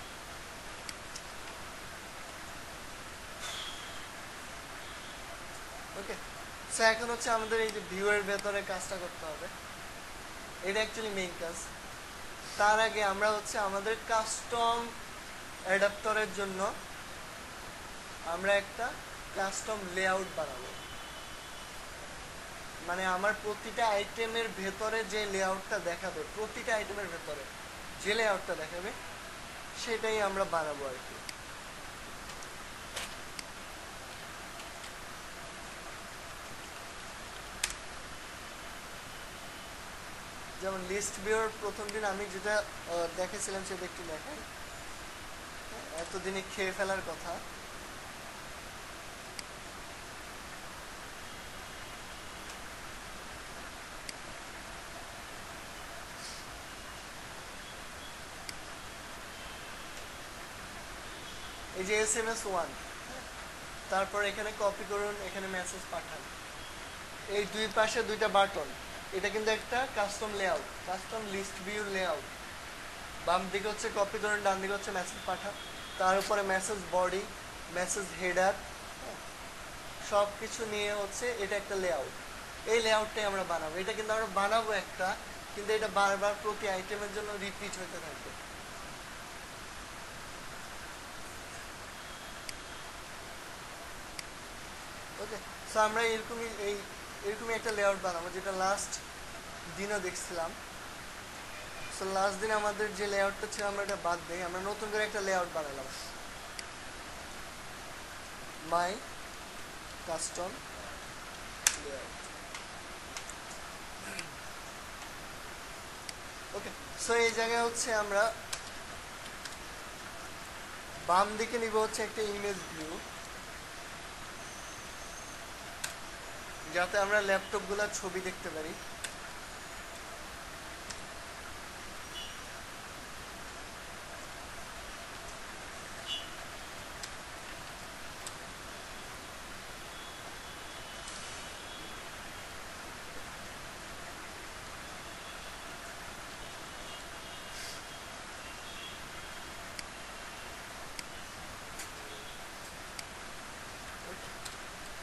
ওকে, সো এখন হচ্ছে আমাদের এই যে ভিউয়ের ভেতরে কাজটা করতে হবে, এটা অ্যাকচুয়ালি মেইন কাজ। তার আগে আমরা হচ্ছে আমাদের কাস্টম অ্যাডাপ্টরের জন্য আমরা একটা কাস্টম লেআউট বানাবো, মানে আমার প্রতিটা আইটেমের ভেতরে যে লেআউটটা দেখাবে, প্রতিটা আইটেমের ভেতরে যে লেআউটটা দেখাবে সেটাই আমরা বানাবো আর কি। যেমন লিস্ট ভিউর প্রথম দিন আমি যেটা দেখেছিলাম সেটা একটু দেখাই, এতদিনে খেয়ে ফেলার কথা। এই যে SMS1, তারপর এখানে কপি করুন, এখানে মেসেজ পাঠান, এই দুই পাশে দুইটা বাটন, এটা কিন্তু একটা custom layout, custom list view layout. বাম দিকে হচ্ছে কপি করুন, ডান দিকে হচ্ছে মেসেজ পাঠান, তার উপরে মেসেজ বডি, মেসেজ হেডার, সব কিছু নিয়ে হচ্ছে এটা একটা লেআউট। এই লেআউটটাই আমরা বানাবো। এটা কিন্তু আমরা বানাবো একটা, কিন্তু এটা বারবার প্রতি আইটেমের জন্য রিপিট হতে থাকবে। ওকে, সো আমরা এরকমই একটা লেআউট বানাবো, যেটা লাস্ট দিনও দেখছিলাম। সো লাস্ট দিন আমাদের যে লেআউটটা ছিল আমরা এটা বাদ দিই, আমরা নতুন করে একটা লেআউট বানালাম, মাই কাস্টম লেআউট। ওকে, সো এই জায়গায় হচ্ছে আমরা বাম দিকে নিব হচ্ছে একটা ইমেজ ভিউ, যাতে আমরা ল্যাপটপগুলোর ছবি দেখতে পারি।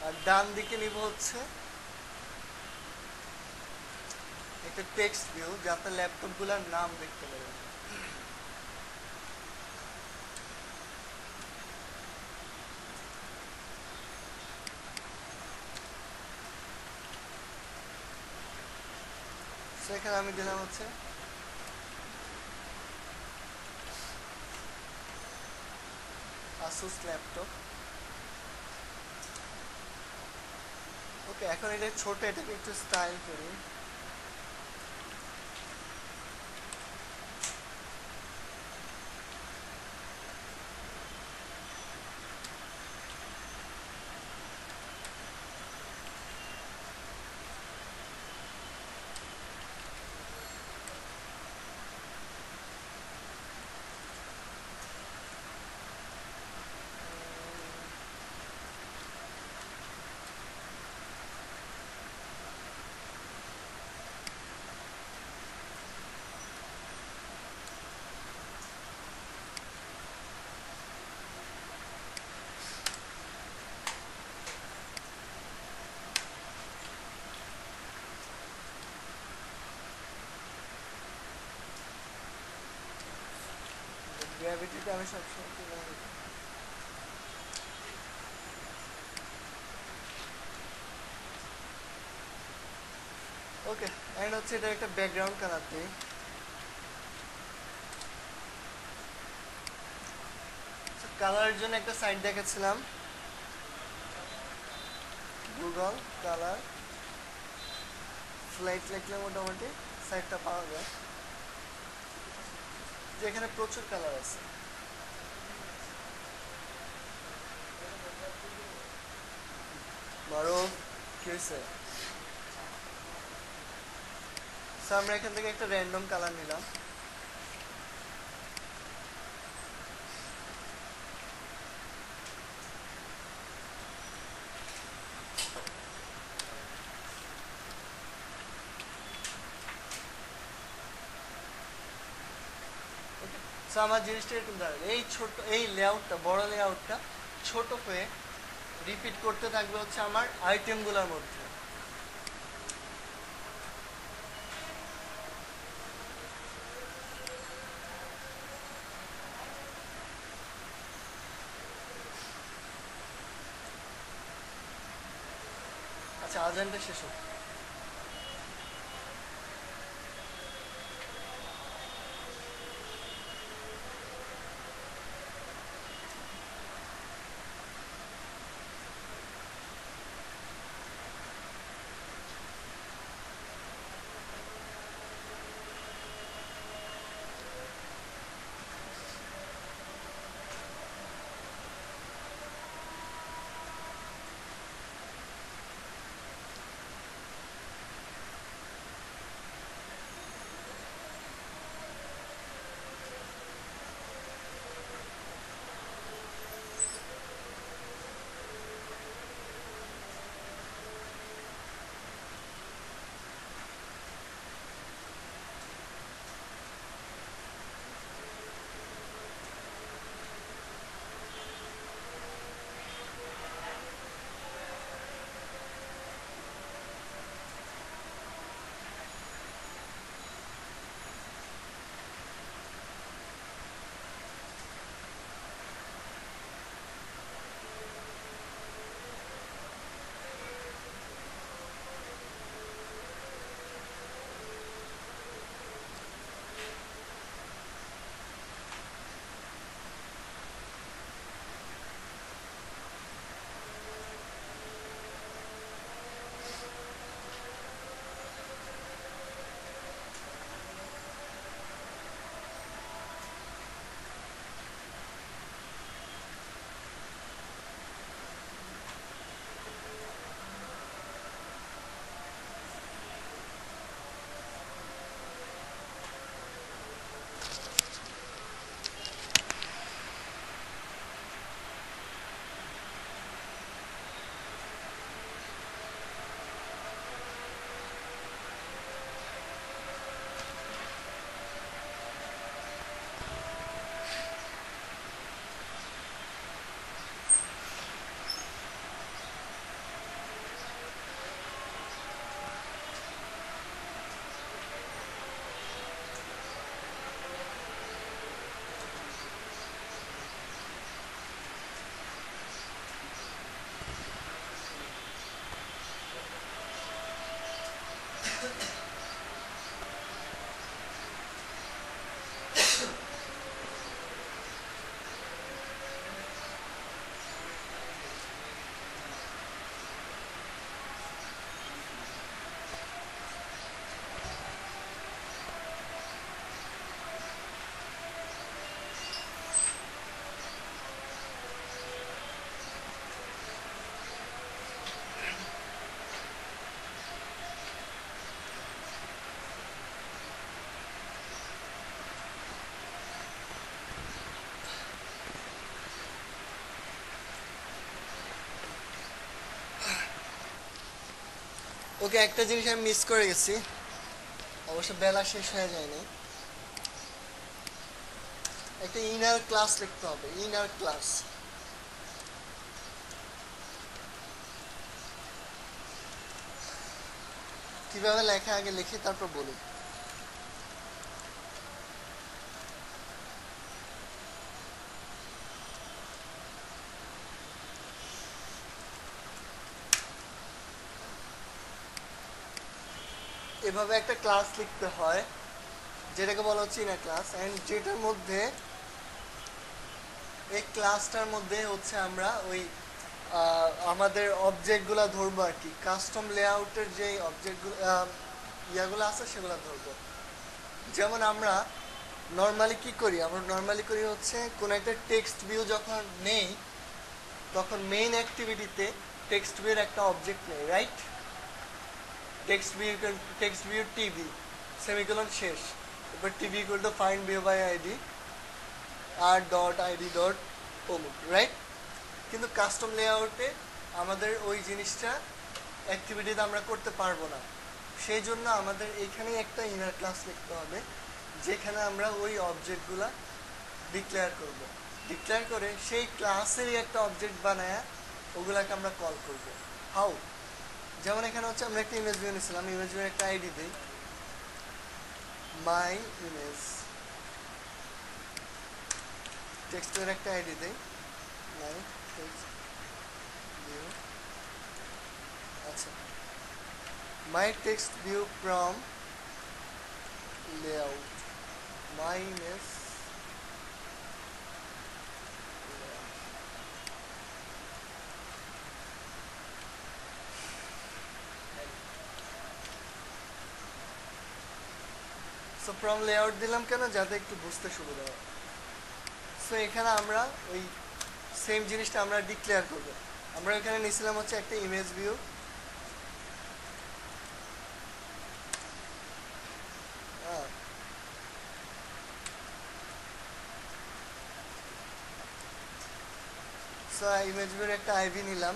আর ডান দিকে নিব হচ্ছে একটা টেক্সট ভিউ, যাতে ল্যাপটপগুলোর নাম দেখতে পারেন। সেখানে আমি দিলাম হচ্ছে আসুস ল্যাপটপ। ওকে, এখন এটা ছোট, এটাকে একটু স্টাইল করি। গ্র্যাভিটিটা আমি সবসময় তুলে রাখি। ওকে, এন্ড হচ্ছে এটা একটা ব্যাকগ্রাউন্ড কালার দিই। কালারের জন্য একটা সাইট দেখাচ্ছিলাম, গুগল কালার ফ্লাইট লিখলে মোটামুটি সাইটটা পাওয়া যায়, যেখানে প্রচুর কালার আছে। বড় কি হয়েছে? সো আমরা এখান থেকে একটা র্যান্ডম কালার নিলাম। সো আমার জিনিসটা এরকম দাঁড়াবে, এই ছোট এই লেআউটটা, বড় লেআউটটা ছোট হয়ে রিপিট করতে থাকবে হচ্ছে আমার আইটেমগুলোর মধ্যে। আচ্ছা, আজানটা শেষ হোক। ওকে, একটা জিনিস আমি মিস করে গেছি, অবশ্য বেলা শেষ হয়ে যায়নি। একটা ইনার ক্লাস লিখতে হবে, ইনার ক্লাস। কিভাবে লেখা আগে লিখি তারপর বলি। এভাবে একটা ক্লাস লিখতে হয়, যেটাকে বলা হচ্ছে ইনার ক্লাস, এন্ড যেটার মধ্যে এই ক্লাসটার মধ্যে হচ্ছে আমরা ওই আমাদের অবজেক্টগুলো ধরবো আর কি, কাস্টম লেআউটের যে অবজেক্টগুলো ইয়াগুলো আছে সেগুলো ধরবো। যেমন আমরা নর্মালি কি করি, আমরা নর্মালি করি হচ্ছে কোন একটা টেক্সট ভিউ যখন নেই, তখন মেইন অ্যাক্টিভিটিতে টেক্সট ভিউর একটা অবজেক্ট নেই, right? Text view TV semicolon শেষ, এবার TV equal to find view by ID R dot ID dot অমুক, রাইট? কিন্তু কাস্টম লেআউটে আমাদের ওই জিনিসটা অ্যাক্টিভিটিতে আমরা করতে পারবো না। সেই জন্য আমাদের এইখানেই একটা ইনার ক্লাস লিখতে হবে, যেখানে আমরা ওই অবজেক্টগুলা ডিক্লেয়ার করব। ডিক্লেয়ার করে সেই ক্লাসেরই একটা অবজেক্ট বানায় ওগুলাকে আমরা কল করব। হাউ? যেমন এখানে হচ্ছে আমরা একটা ইমেজ ভিউ নিয়েছিলাম, ইমেজ ভিউ একটা আইডি দিই, মাই ইমেজ। টেক্সটের একটা আইডি দেই, মাই টেক্সট ভিউ। আচ্ছা, my text view from layout, my image layout. So from layout দিলাম কেন, যাতে একটু বুঝতে সুবিধা হয়। সো এখানে আমরা ওই সেম জিনিসটা আমরা ডিক্লেয়ার করব। আমরা এখানে নিয়েছিলাম হচ্ছে একটা ইমেজ ভিউ, ইমেজ ভিউর একটা আইভি নিলাম,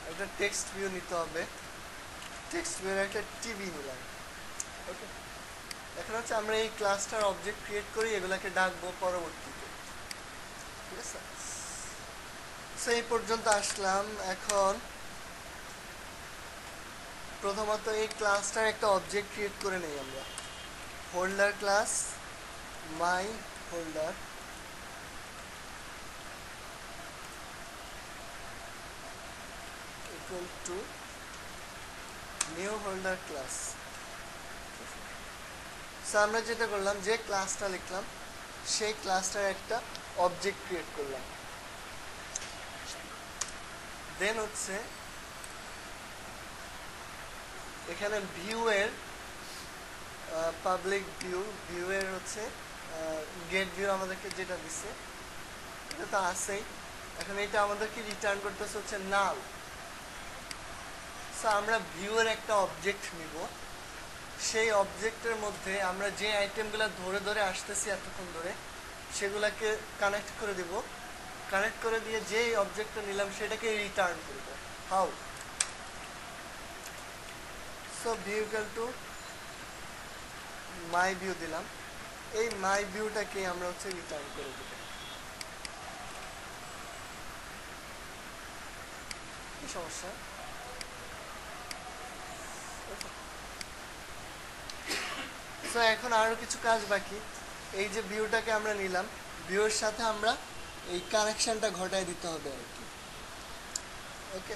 একটা টেক্সট ভিউ নিতে হবে, টেক্সট ভিউর একটা টিভি নিলাম। ওকে, এখন হচ্ছে আমরা এই ক্লাসটার অবজেক্ট ক্রিয়েট করি, এগুলাকে ডাকবো পরবর্তীতে, ঠিক আছে? সো এই পর্যন্ত আসলাম। এখন প্রথমত এই ক্লাসটার একটা অবজেক্ট ক্রিয়েট করে নেই আমরা। Holder class, my holder, equal to new holder class. So আমরা যেটা করলাম, যে ক্লাসটা লিখলাম সেই ক্লাসটার একটা অবজেক্ট ক্রিয়েট করলাম। দেন হচ্ছে এখানে ভিউয়ের পাবলিক ভিউয়ের হচ্ছে গেট ভিউ আমাদেরকে যেটা দিচ্ছে এটা তো আছেই। এখন এটা আমাদেরকে রিটার্ন করতেছে হচ্ছে নাল। সো আমরা ভিউয়ের একটা অবজেক্ট নিব, সেই অবজেক্টের মধ্যে আমরা যে আইটেমগুলো ধরে ধরে আসতেছি এতক্ষণ ধরে সেগুলাকে কানেক্ট করে দিব। কানেক্ট করে দিয়ে যে অবজেক্টটা নিলাম সেটাকে রিটার্ন করব। How? So view equal to my view দিলাম, এই মাই ভিউটাকে আমরা হচ্ছে রিটার্ন করে দেব। কি সমস্যা? সো এখন আরো কিছু কাজ বাকি। এই যে ভিউটাকে আমরা নিলাম, ভিউর সাথে আমরা এই কানেকশনটা ঘটায় দিতে হবে আর কি। ওকে,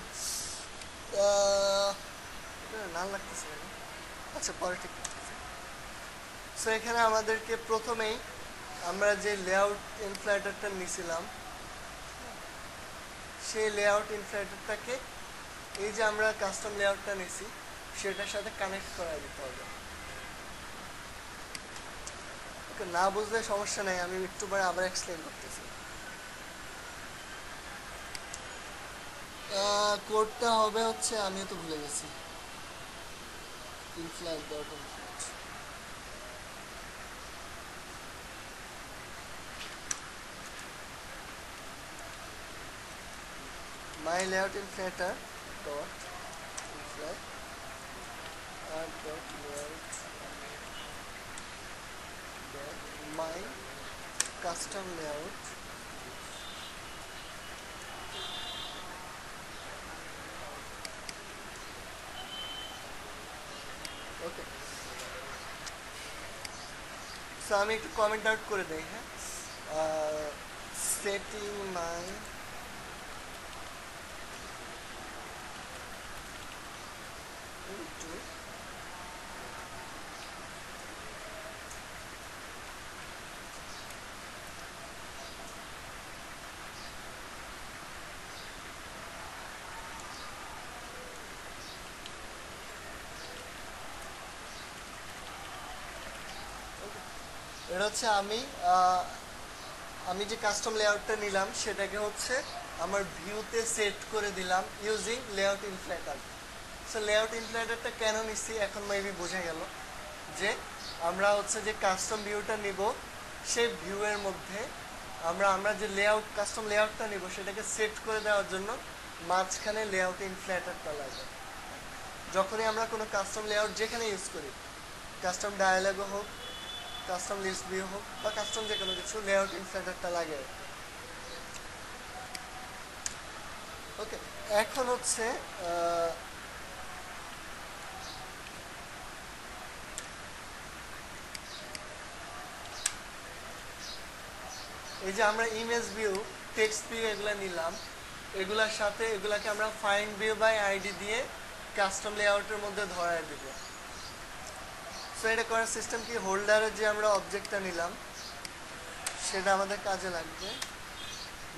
না লাগতেছে না, আচ্ছা পরে ঠিক লাগতেছে। সো এখানে আমাদেরকে প্রথমেই আমরা যে লেআউট ইনফ্ল্যাটারটা নিয়েছিলাম সেই লেআউট ইনফ্ল্যাটারটাকে এই যে আমরা কাস্টম লেআউটটা নিয়েছি সেটার সাথে কানেক্ট করা দিতে হবে। ওকে, না বুঝলে সমস্যা নেই, আমি একটু পরে আবার এক্সপ্লেন করতেছি। কোডটা হবে হচ্ছে, আমিও তো ভুলে গেছি, ইনফ্ল্যাট dot ইনফ্ল্যাট। my layout inflator dot flag art dot layout dot my custom layout okay so আমি একটু কমেন্ট আউট করে দেই হ্যাঁ সেটিং মাই এটা হচ্ছে আমি যে কাস্টম লেআউটটা নিলাম সেটাকে হচ্ছে আমার ভিউতে সেট করে দিলাম using layout inflater so layout ইনফ্লেটারটা কেন নিচ্ছি এখন মেবি বোঝা গেল যে আমরা হচ্ছে যে কাস্টম ভিউটা নিব সেই ভিউয়ের মধ্যে আমরা যে লেআউট কাস্টম লেআউটটা নিব সেটাকে সেট করে দেওয়ার জন্য মাঝখানে লেআউট ইনফ্লেটারটা লাগে যখনই আমরা কোনো কাস্টম লেআউট যেখানে ইউজ করি কাস্টম ডায়ালগও হোক কাস্টম লিস্ট ভিউ হোক বা কাস্টম যে কোনো কিছু লেআউট ইনফ্লেটারটা লাগে ওকে এখন হচ্ছে এই যে আমরা ইমেজ ভিউ টেক্সট ভিউ এগুলা নিলাম এগুলার সাথে এগুলাকে আমরা ফাইন্ড ভিউ বাই আইডি দিয়ে কাস্টম লেআউটের মধ্যে ধরায় দিব সো এটা করার সিস্টেম কি হোল্ডারের যে আমরা অবজেক্টটা নিলাম সেটা আমাদের কাজে লাগবে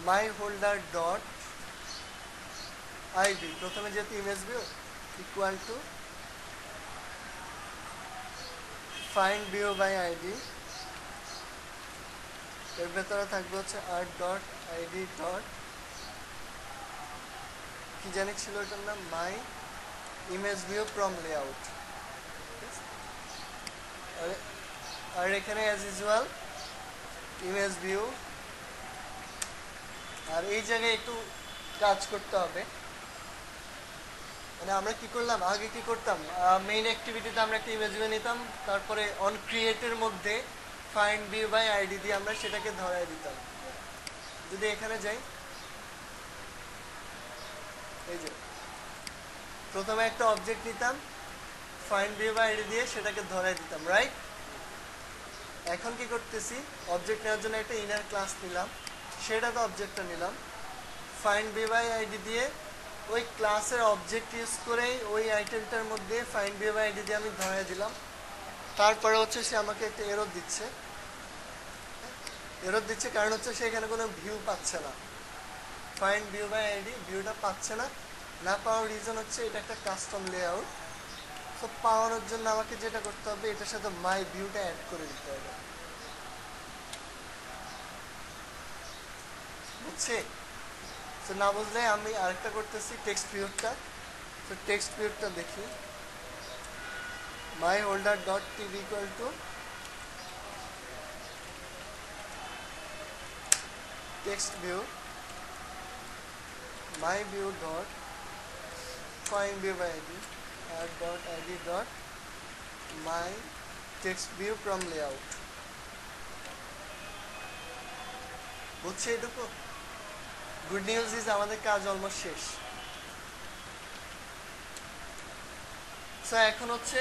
মাই হোল্ডার ডট আইডি প্রথমে যেহেতু image view equal to find view by ID এর ভেতরে থাকবে হচ্ছে আর্ট ডট আইডি ডট কি জানি ছিল এটার নাম my image view from layout আর এখানে অ্যাজ ইউজুয়াল ইমেজ ভিউ আর এই জায়গায় একটু কাজ করতে হবে মানে আমরা কি করলাম আগে কি করতাম মেইন অ্যাক্টিভিটিতে আমরা একটা ইমেজ ভিউ নিতাম তারপরে অন ক্রিয়েটের মধ্যে ফাইন্ড ভিউ বাই আইডি দিয়ে আমরা সেটাকে ধরায় দিতাম যদি এখানে যাই এই যে প্রথমে একটা অবজেক্ট নিতাম ফাইন্ড ভিউ বাই আইডি দিয়ে সেটাকে ধরায় দিতাম রাইট এখন কি করতেছি অবজেক্ট নেওয়ার জন্য একটা ইনার ক্লাস নিলাম সেটা তো অবজেক্টটা নিলাম ফাইন্ড ভিউ বাই আইডি দিয়ে ওই ক্লাসের অবজেক্ট ইউজ করেই ওই আইটেমটার মধ্যে ফাইন্ড ভিউ বাই আইডি দিয়ে আমি ধরায় দিলাম তারপরে হচ্ছে সে আমাকে একটা এরর দিচ্ছে কারণ হচ্ছে সে এখানে কোনো ভিউ পাচ্ছে না ফাইন্ড ভিউ বাই আইডি ভিউটা পাচ্ছে না পাওয়ার রিজন হচ্ছে এটা একটা কাস্টম লেআউট সো পাওয়ানোর জন্য আমাকে যেটা করতে হবে এটার সাথে মাই ভিউটা অ্যাড করে দিতে হবে বুঝছে তো না বুঝলে আমি আরেকটা করতেছি টেক্সট ভিউটা তো টেক্সট ভিউটা দেখি my holder dot tv equal to text view my view dot find view by id add dot id dot my text view from layout বুঝছে এটুকু গুড নিউজ ইজ আমাদের কাজ অলমোস্ট শেষ সো এখন হচ্ছে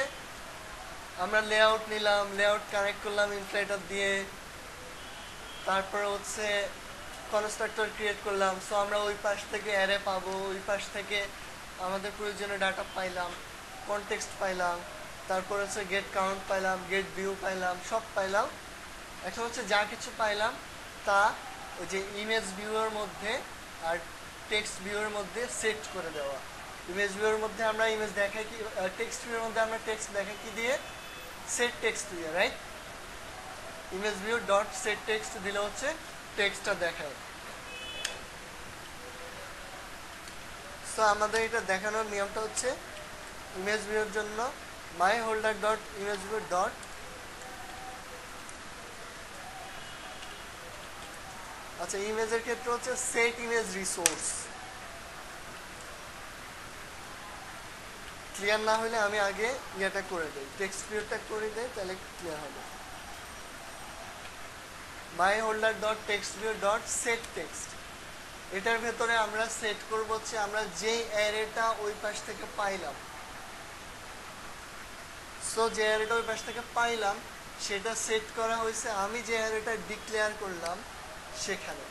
আমরা লেআউট নিলাম লেআউট কানেক্ট করলাম ইনফ্লেটার দিয়ে তারপর হচ্ছে কনস্ট্রাক্টর ক্রিয়েট করলাম সো আমরা ওই পাশ থেকে অ্যারে পাবো ওই পাশ থেকে আমাদের প্রয়োজনীয় ডাটা পাইলাম কনটেক্সট পাইলাম তারপর হচ্ছে গেট কাউন্ট পাইলাম গেট ভিউ পাইলাম সব পাইলাম এখন হচ্ছে যা কিছু পাইলাম তা ওই যে ইমেজ ভিউয়ের মধ্যে আর টেক্সট ভিউয়ের মধ্যে সেট করে দেওয়া ইমেজ ভিউয়ের মধ্যে আমরা ইমেজ দেখাই কি টেক্সট ভিউয়ের মধ্যে আমরা টেক্সট দেখাই কি দিয়ে সেট টেক্সট দিয়ে right image view dot set text দিলে হচ্ছে টেক্সটটা দেখায় সো আমাদের এটা দেখানোর নিয়মটা হচ্ছে ইমেজ ভিউর জন্য my holder dot image view dot আচ্ছা ইমেজের ক্ষেত্রে হচ্ছে সেট ইমেজ রিসোর্স ক্লিয়ার না হলে আমি আগে ইয়েটা করে দিই, টেক্সট ভিউটা করে দিই, তাহলে ক্লিয়ার হবে। My holder dot text view dot set text, এটার ভেতরে আমরা সেট করব হচ্ছে আমরা যেই অ্যারেটা ওই পাশ থেকে পাইলাম, সো যে অ্যারেটা ওই পাশ থেকে পাইলাম সেটা সেট করা হয়েছে আমি যে অ্যারেটা ডিক্লেয়ার করলাম সেখানে।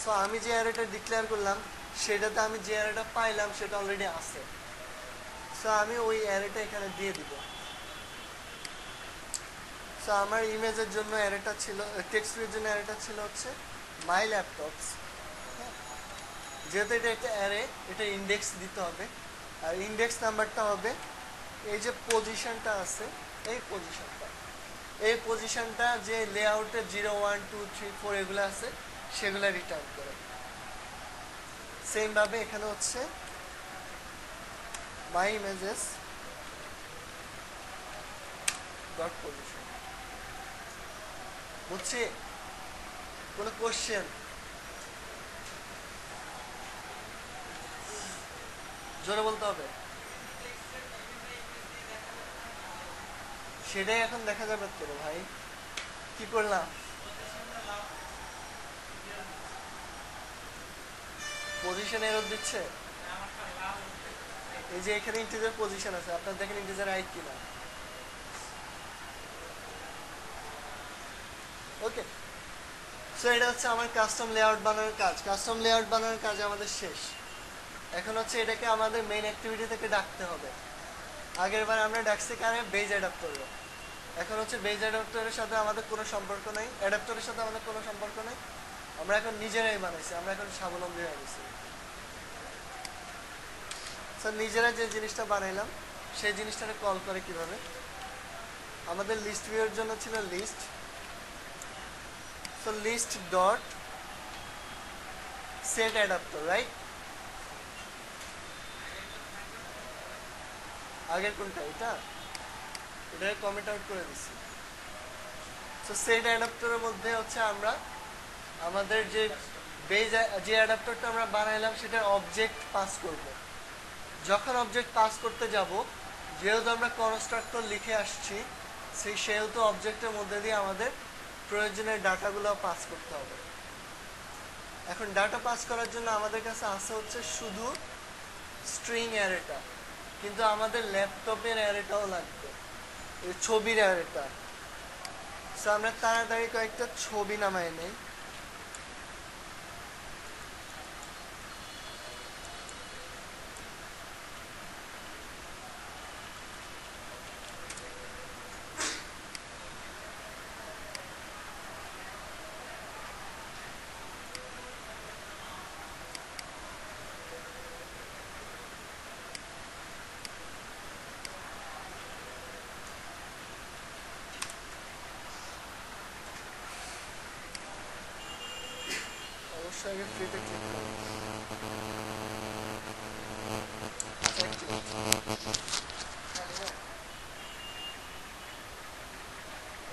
সো আমি যে অ্যারেটা ডিক্লেয়ার করলাম সেটাতে আমি যে অ্যারেটা পাইলাম সেটা অলরেডি আছে, সো আমি ওই অ্যারেটা এখানে দিয়ে দিব। সো আমার ইমেজের জন্য অ্যারেটা ছিল, টেক্সট ভিউর জন্য অ্যারেটা ছিল হচ্ছে মাই ল্যাপটপস। যেহেতু এটা একটা অ্যারে, এটা ইন্ডেক্স দিতে হবে, আর ইন্ডেক্স নাম্বারটা হবে এই যে পজিশনটা আছে, এই পজিশনটা, এই পজিশনটা যে লেআউটে 0 1 2 3 4 এগুলো আছে সেগুলো রিটার্ন করে। সেম ভাবে এখানে হচ্ছে মাই ইমেজেস ডট পজিশন। বুঝছি? কোনো কোশ্চেন? জোরে বলতে হবে। সেটাই এখন দেখা যাবে তো ভাই, কি করলাম? পজিশন এরর দিচ্ছে। এই যে এখানে ইন্টিজার পজিশন আছে, আপনার দেখেন ইন্টিজার আই কিনা। ওকে, সো এটা হচ্ছে আমার কাস্টম লেআউট বানানোর কাজ। কাস্টম লেআউট বানানোর কাজ আমাদের শেষ। এখন হচ্ছে এটাকে আমাদের মেইন অ্যাক্টিভিটি থেকে ডাকতে হবে। আগের বার আমরা ডাকছি কারে? বেজ অ্যাডাপ্টরে। এখন হচ্ছে বেজ অ্যাডাপ্টরের সাথে আমাদের কোনো সম্পর্ক নাই, অ্যাডাপ্টরের সাথে আমাদের কোনো সম্পর্ক নাই, আমরা এখন নিজেরাই বানাইছি, আমরা এখন স্বাবলম্বী হয়ে গেছি। স্যার নিজেরা যে জিনিসটা বানাইলাম সেই জিনিসটাকে কল করে কিভাবে? আমাদের লিস্ট ভিউর জন্য ছিল list, so list dot set adapter, right? আগের কোনটা? এটাকে কমেন্ট আউট করে দিচ্ছি। সো সেট অ্যাডাপ্টরের মধ্যে হচ্ছে আমরা আমাদের যে বেজ যে অ্যাডাপ্টরটা আমরা বানাইলাম সেটার অবজেক্ট পাস করব। যখন অবজেক্ট পাস করতে যাব, যেহেতু আমরা কনস্ট্রাক্টর লিখে আসছি, সেহেতু অবজেক্টের মধ্যে দিয়ে আমাদের প্রয়োজনীয় ডাটাগুলো পাস করতে হবে। এখন ডাটা পাস করার জন্য আমাদের কাছে আছে হচ্ছে শুধু স্ট্রিং অ্যারেটা, কিন্তু আমাদের ল্যাপটপের অ্যারেটাও লাগবে, এই ছবির অ্যারেটা। সো আমরা তাড়াতাড়ি কয়েকটা ছবি নামাই নেই। অবশ্যই আগে ফ্রিতে ক্লিক করুন।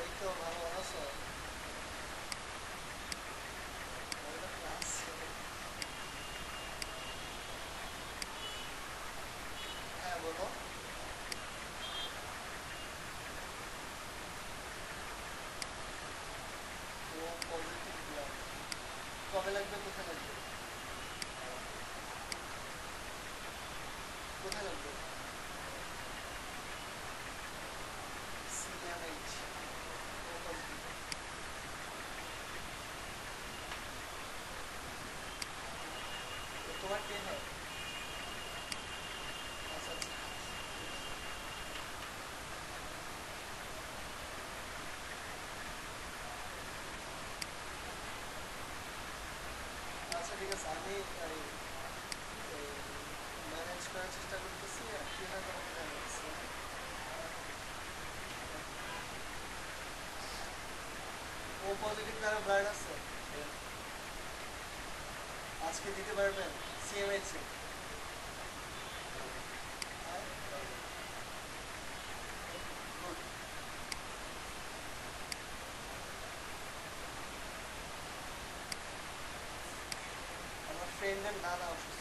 এই তো ভালো আছো? হ্যাঁ বলো। ও পজিটিভ ব্লাড কবে লাগবে? কোথায় লাগবে? কোথায় লাগবে? সিএমএইচ ও পজিটিভ। তোমার কে হয়? আচ্ছা আচ্ছা, আচ্ছা ঠিক আছে, আমি ম্যানেজ করার চেষ্টা করতেছি, আর কি হয় তোমাকে জানাচ্ছি। ও পজিটিভ কারো ব্লাড আছে? আজকে দিতে পারবেন সিএমএইচ? গুড। আমার ফ্রেন্ডের নানা অসুস্থ।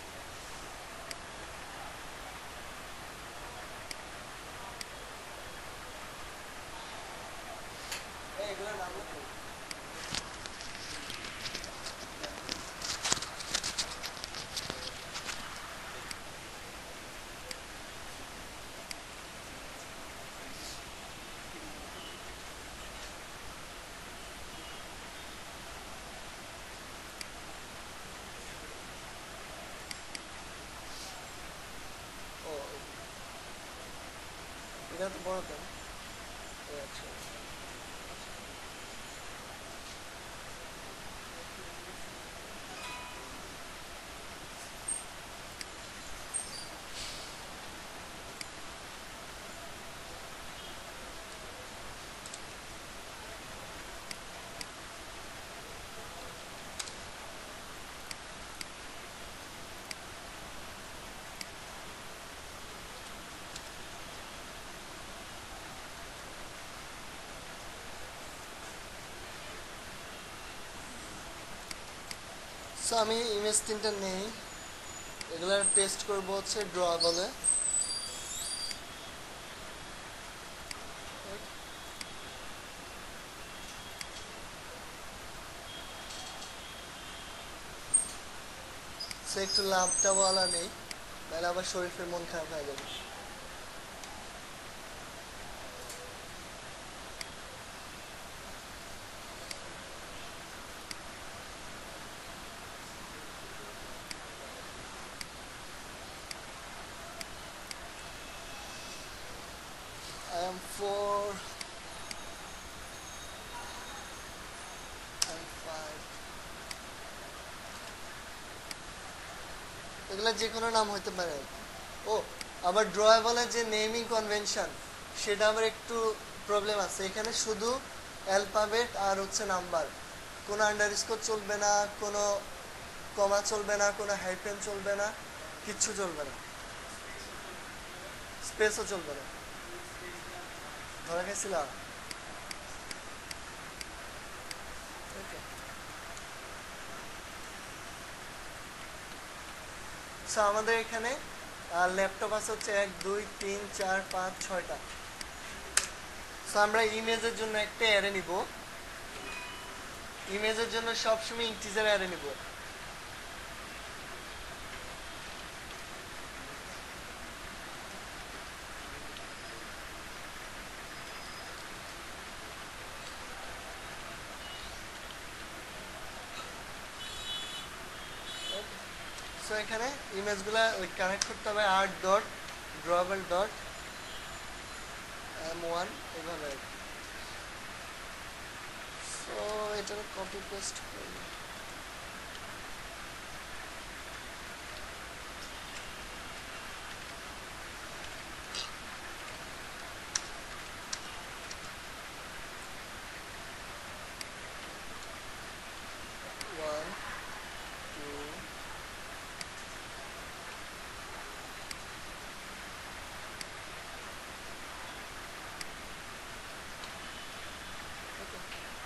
এটা তো বড় কেন? ও আচ্ছা। সো আমি ইমেজ 3টা নেই, এগুলার টেস্ট করব হচ্ছে ড্রয়াবলে। সে একটু লাভটা বলা নেই, তাহলে আবার শরীফের মন খারাপ হয়ে যাবে। I am 4 and 5, এগুলা যে কোনো নাম হইতে পারে। ও আবার ড্রয়াবলের যে নেমিং কনভেনশন সেটা আবার একটু প্রবলেম আছে। এখানে শুধু অ্যালফাবেট আর হচ্ছে নাম্বার, কোনো আন্ডারস্কোর চলবে না, কোনো কমা চলবে না, কোনো হাইফেন চলবে না, কিচ্ছু চলবে না, স্পেসও চলবে না। ধরা গেছিলাম। সো আমাদের এখানে ল্যাপটপ আছে হচ্ছে 1 2 3 4 5 6টা। সো আমরা ইমেজের জন্য একটা অ্যারে নিব, ইমেজের জন্য সবসময় ইন্টিজার অ্যারে নিব। সো এখানে ইমেজগুলা ওই কানেক্ট করতে হবে art dot drawable dot m1 এভাবে। সো এটা কপি পেস্ট করি।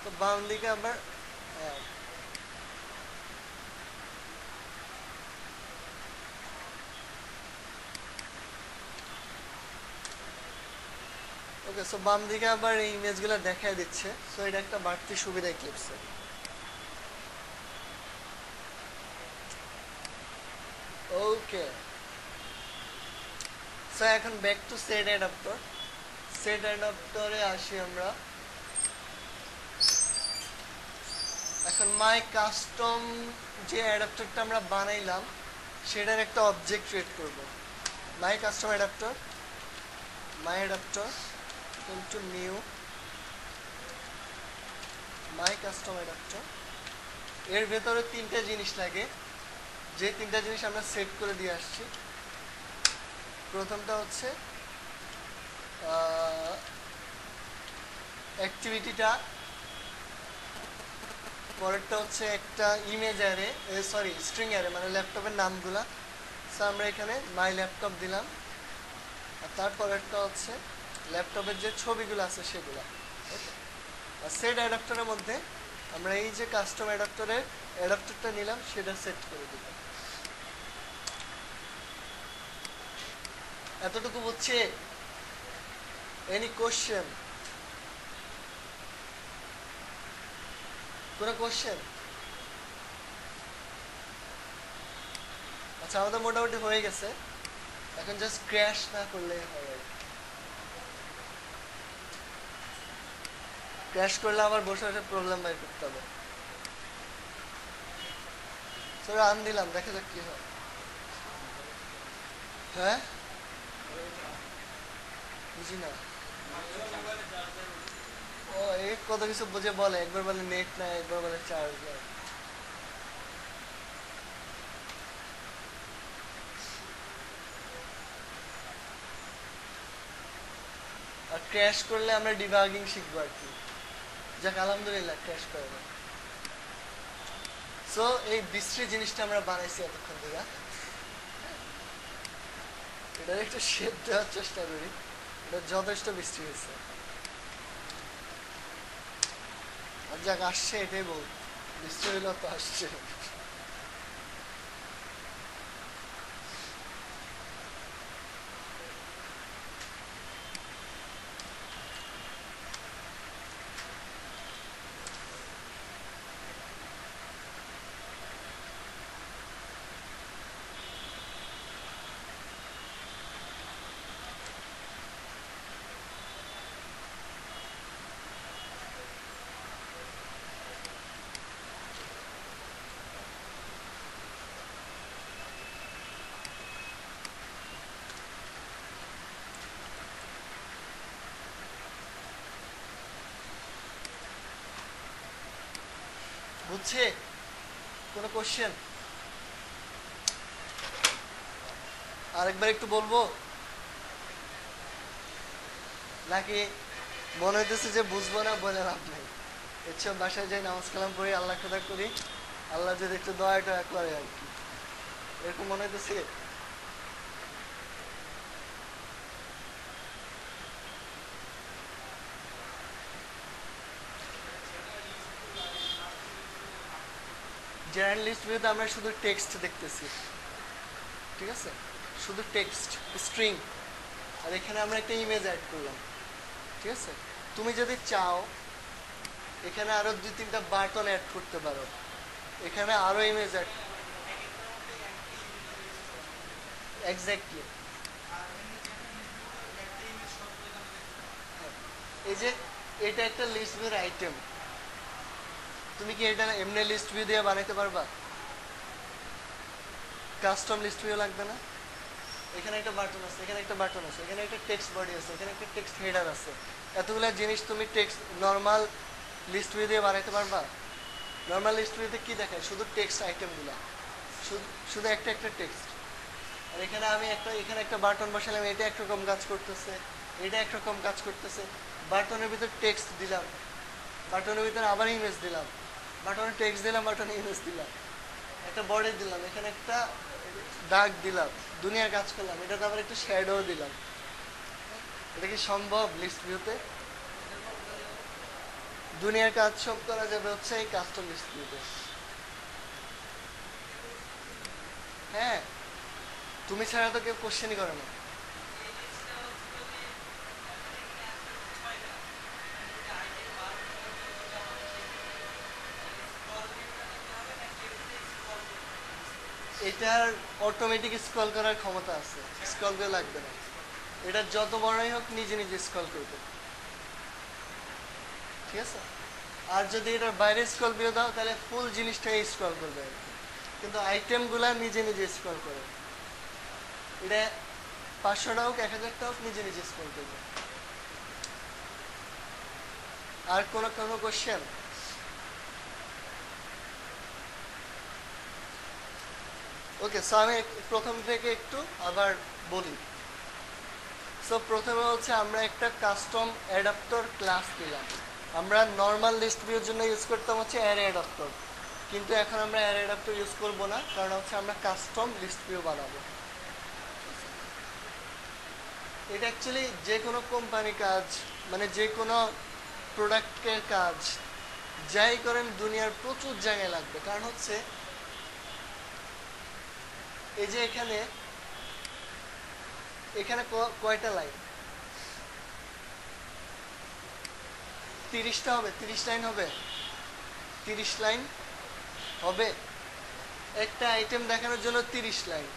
তো বাম দিকে আবার ওকে। সো বাম দিকে আবার এই ইমেজগুলো দেখাই দিচ্ছে। সো এটা একটা বাড়তি সুবিধা ক্লিপসে। ওকে। সো এখন back to set adapter. Set অ্যাডাপ্টরে আসি আমরা। এখন মাই কাস্টম যে অ্যাডাপ্টারটা আমরা বানাইলাম সেটার একটা অবজেক্ট ক্রিয়েট করব। My custom adapter, my adapter into new my custom adapter. এর ভেতরে 3টা জিনিস লাগে, যে 3টা জিনিস আমরা সেট করে দিয়ে আসছি। প্রথমটা হচ্ছে অ্যাক্টিভিটিটা, পরেরটা হচ্ছে একটা image array, sorry string array, মানে ল্যাপটপের নামগুলা। সো আমরা এখানে মাই ল্যাপটপ দিলাম। আর তারপরেরটা হচ্ছে ল্যাপটপের যে ছবিগুলো আছে সেগুলো। ওকে। আর সেট অ্যাডাপ্টারের মধ্যে আমরা এই যে কাস্টম অ্যাডাপ্টারের অ্যাডাপ্টারটা নিলাম সেটা সেট করে দিব। এতটুকু বুঝছে? Any question? কোনো কোশ্চেন? আচ্ছা, আমাদের মোটামুটি হয়ে গেছে, এখন জাস্ট ক্র্যাশ না করলে হবে। ক্র্যাশ করলে আবার বসে বসে প্রবলেম বাইর করতে হবে। তো রান দিলাম, দেখা যাক কি হয়। হ্যাঁ বুঝি না। ও এই কত কিছু বুঝে বলে, একবার বলে নেট নাই, একবার বলে চার্জ নাই। আর ক্র্যাশ করলে আমরা ডিবাগিং শিখবো আর কি। যাক আলহামদুলিল্লাহ ক্র্যাশ করে না। সো এই বিশ্রী জিনিসটা আমরা বানাইছি এতক্ষণ থেকে। এটার একটু শেপ দেওয়ার চেষ্টা করি, এটা যথেষ্ট বৃষ্টি হয়েছে। আর যাক আসছে এটাই বল, বৃষ্টি হইলেও তো আসছে। বুঝছে? কোনো কোশ্চেন? আরেকবার একটু বলবো নাকি মনে হইতেছে যে বুঝবো না, বলে লাভ নেই? ইচ্ছে বাসায় যাই, নামাজ কালাম পড়ি, আল্লাহ কথা করি, আল্লাহ যদি একটু দয়া টয়া করে আর কি, এরকম মনে হইতেছে। জার্নালিস্ট ভিউতে আমরা শুধু টেক্সট দেখতেছি, ঠিক আছে? শুধু টেক্সট স্ট্রিং, আর এখানে আমরা একটা ইমেজ অ্যাড করলাম, ঠিক আছে? তুমি যদি চাও এখানে আরো 2-3টা বাটন অ্যাড করতে পারো, এখানে আরো ইমেজ অ্যাড। এক্স্যাক্টলি। এই যে এটা একটা লিস্ট ভিউর আইটেম, তুমি কি এটা এমনি লিস্ট ভিউ দিয়ে বানাইতে পারবা? কাস্টম লিস্ট ভিউ লাগবে না? এখানে একটা বাটন আছে, এখানে একটা বাটন আছে, এখানে একটা টেক্সট বডি আছে, এখানে একটা টেক্সট হেডার আছে। এতগুলো জিনিস তুমি টেক্সট নর্মাল লিস্ট ভিউ দিয়ে বানাইতে পারবা? নর্মাল লিস্ট ভিউতে কি দেখায়? শুধু টেক্সট আইটেমগুলো, শুধু একটা একটা টেক্সট। আর এখানে আমি এখানে একটা বাটন বসালাম, এটা একরকম কাজ করতেছে, এটা একরকম কাজ করতেছে। বাটনের ভিতর টেক্সট দিলাম, বাটনের ভিতরে আবার ইমেজ দিলাম, বাটনে টেক্সট দিলাম, বাটনে ইমেজ দিলাম, একটা বডি দিলাম, এখানে একটা দাগ দিলাম, দুনিয়ার কাজ করলাম, এটাতে আবার একটু শ্যাডো দিলাম। এটা কি সম্ভব লিস্ট ভিউতে? দুনিয়ার কাজ সব করা যাবে হচ্ছে এই কাস্টম লিস্ট ভিউতে। হ্যাঁ, তুমি ছাড়া তো কেউ কোশ্চেনই করে না। এটার অটোমেটিক স্ক্রল করার ক্ষমতা আছে, স্ক্রল করে লাগবে না। এটা যত বড়ই হোক নিজে নিজে স্ক্রল করবে, ঠিক আছে? আর যদি এটার বাইরে স্ক্রল দিয়ে দাও তাহলে ফুল জিনিসটাই স্ক্রল করবে আর কি। কিন্তু আইটেমগুলা নিজে নিজে স্ক্রল করে। এটা 500টা হোক 1000টা হোক নিজে নিজে স্ক্রল করবে। আর কোনো কোনো কোশ্চেন? ওকে, সো আমি প্রথম থেকে একটু আবার বলি। সো প্রথমে হচ্ছে আমরা একটা কাস্টম অ্যাডাপ্টর ক্লাস দিলাম। আমরা নর্মাল লিস্ট ভিউর জন্য ইউজ করতাম হচ্ছে অ্যারে অ্যাডাপ্টর, কিন্তু এখন আমরা অ্যারে অ্যাডাপ্টর ইউজ করব না, কারণ হচ্ছে আমরা কাস্টম লিস্ট ভিউ বানাবো। এটা অ্যাকচুয়ালি যে কোনো কোম্পানি কাজ, মানে যে কোনো প্রোডাক্টের কাজ যাই করেন দুনিয়ার প্রচুর জায়গায় লাগবে। কারণ হচ্ছে এই যে এখানে এখানে কয়টা লাইন? 30টা হবে, 30 লাইন হবে, 30 লাইন হবে একটা আইটেম দেখানোর জন্য 30 লাইন।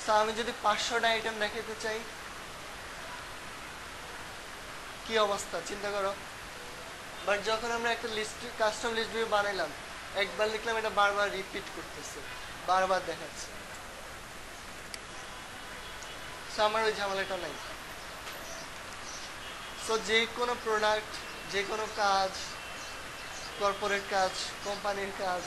সো আমি যদি 500টা আইটেম দেখাতে চাই কি অবস্থা চিন্তা করো। বাট যখন আমরা একটা লিস্ট কাস্টম লিস্ট ভিউ বানাইলাম, একবার লিখলাম, এটা বারবার রিপিট করতেছে, বারবার দেখাচ্ছে। সো আমার ওই ঝামেলাটা নাই। সো যে কোনো প্রোডাক্ট, যে কোনো কাজ, কর্পোরেট কাজ, কোম্পানির কাজ,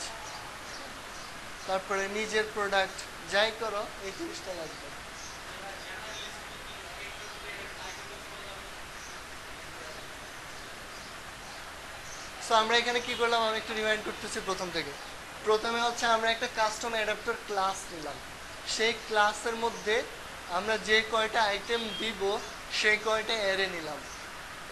তারপরে নিজের প্রোডাক্ট, যাই করো এই জিনিসটা লাগবে। সো আমরা এখানে কি করলাম, আমি একটু রিমাইন্ড করতেছি প্রথম থেকে। প্রথমে হচ্ছে আমরা একটা কাস্টম অ্যাডাপ্টার ক্লাস নিলাম। সেই ক্লাসের মধ্যে আমরা যে কয়টা আইটেম দিব সেই কয়টা অ্যারে নিলাম।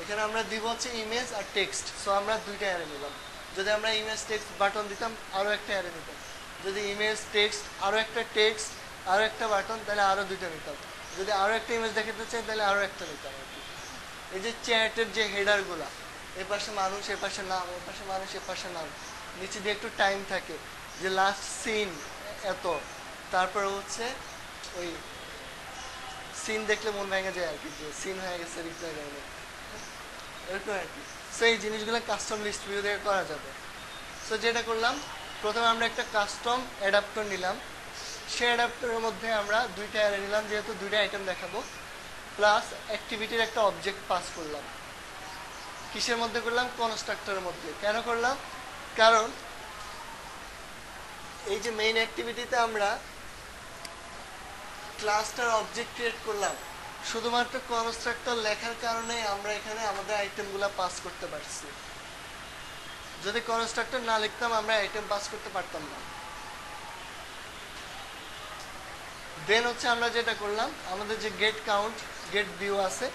এখানে আমরা দিব হচ্ছে ইমেজ আর টেক্সট। সো আমরা দুইটা অ্যারে নিলাম। যদি আমরা ইমেজ টেক্সট বাটন দিতাম আরও একটা অ্যারে নিতাম। যদি ইমেজ টেক্সট আরও একটা টেক্সট আরও একটা বাটন, তাহলে আরও দুইটা নিতাম। যদি আরও একটা ইমেজ দেখাতে চাই তাহলে আরও একটা নিতাম আর কি। এই যে চ্যাটের যে হেডারগুলা, এর পাশে মানুষ, এর পাশে নাম, এর পাশে মানুষ, এর পাশে নাম, নিচে দিয়ে একটু টাইম থাকে, যে লাস্ট সিন এত, তারপরে হচ্ছে ওই সিন দেখলে মন ভেঙে যায় আর কি, যে সিন হয়ে গেছে, রিপ্লাই দেয় না, এরকম আর কি। সো এই জিনিসগুলো কাস্টম লিস্ট ভিউ দিয়ে করা যাবে। সো যেটা করলাম, প্রথমে আমরা একটা কাস্টম অ্যাডাপ্টার নিলাম। সেই অ্যাডাপ্টারের মধ্যে আমরা দুইটা অ্যারে নিলাম, যেহেতু দুইটা আইটেম দেখাবো, প্লাস অ্যাক্টিভিটির একটা অবজেক্ট পাস করলাম। কিসের মধ্যে করলাম? কনস্ট্রাক্টরের মধ্যে। কেন করলাম? কারণ এই যে মেইন অ্যাক্টিভিটিতে আমরা ক্লাসটার অবজেক্ট ক্রিয়েট করলাম, শুধুমাত্র কনস্ট্রাক্টর লেখার কারণে আমরা এখানে আমাদের আইটেমগুলো পাস করতে পারছি। যদি কনস্ট্রাক্টর না লিখতাম আমরা আইটেম পাস করতে পারতাম না। দেন হচ্ছে আমরা যেটা করলাম, আমাদের যে গেট কাউন্ট, গেট ভিউ আছে,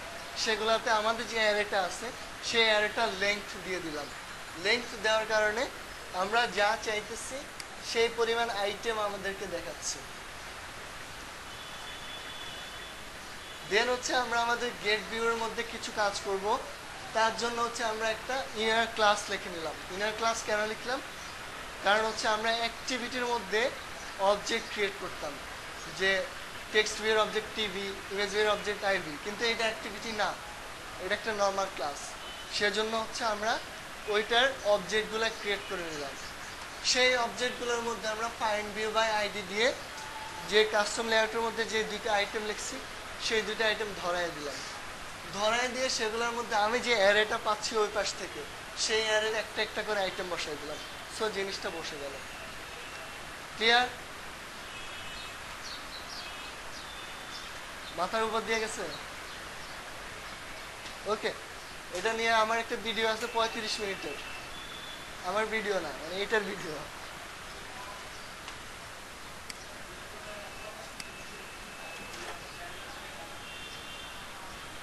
সেগুলোতে আমাদের যে অ্যারেটা আছে সেই অ্যারেটার লেংথ দিয়ে দিলাম। লেংথ দেওয়ার কারণে আমরা যা চাইতেছি সেই পরিমাণ আইটেম আমাদেরকে দেখাচ্ছে। দেন হচ্ছে আমরা আমাদের গেট ভিউর মধ্যে কিছু কাজ করব। তার জন্য হচ্ছে আমরা একটা ইনার ক্লাস লিখে নিলাম। ইনার ক্লাস কেন লিখলাম? কারণ হচ্ছে আমরা অ্যাক্টিভিটির মধ্যে অবজেক্ট ক্রিয়েট করতাম, যে টেক্সট ভিউর অবজেক্ট টিভি, ইমেজ ভিউর অবজেক্ট আইভি, কিন্তু এটা অ্যাক্টিভিটি না, এটা একটা নর্মাল ক্লাস। সেজন্য হচ্ছে আমরা ওইটার অবজেক্টগুলো ক্রিয়েট করে নিলাম। সেই অবজেক্টগুলোর মধ্যে আমরা ফাইন্ড ভিউ বাই আইডি দিয়ে যে কাস্টম লেআউটের মধ্যে যে দুইটা আইটেম লিখছি সেই দুইটা আইটেম ধরায় দিলাম। ধরায় দিয়ে সেগুলোর মধ্যে আমি যে অ্যারেটা পাচ্ছি ওই পাশ থেকে সেই অ্যারের একটা একটা করে আইটেম বসাই দিলাম। সো জিনিসটা বসে গেল। ক্লিয়ার? মাথার উপর দিয়ে গেছে? ওকে, এটা নিয়ে আমার একটা ভিডিও আছে 35 মিনিটের। আমার ভিডিও না, মানে এটার ভিডিও।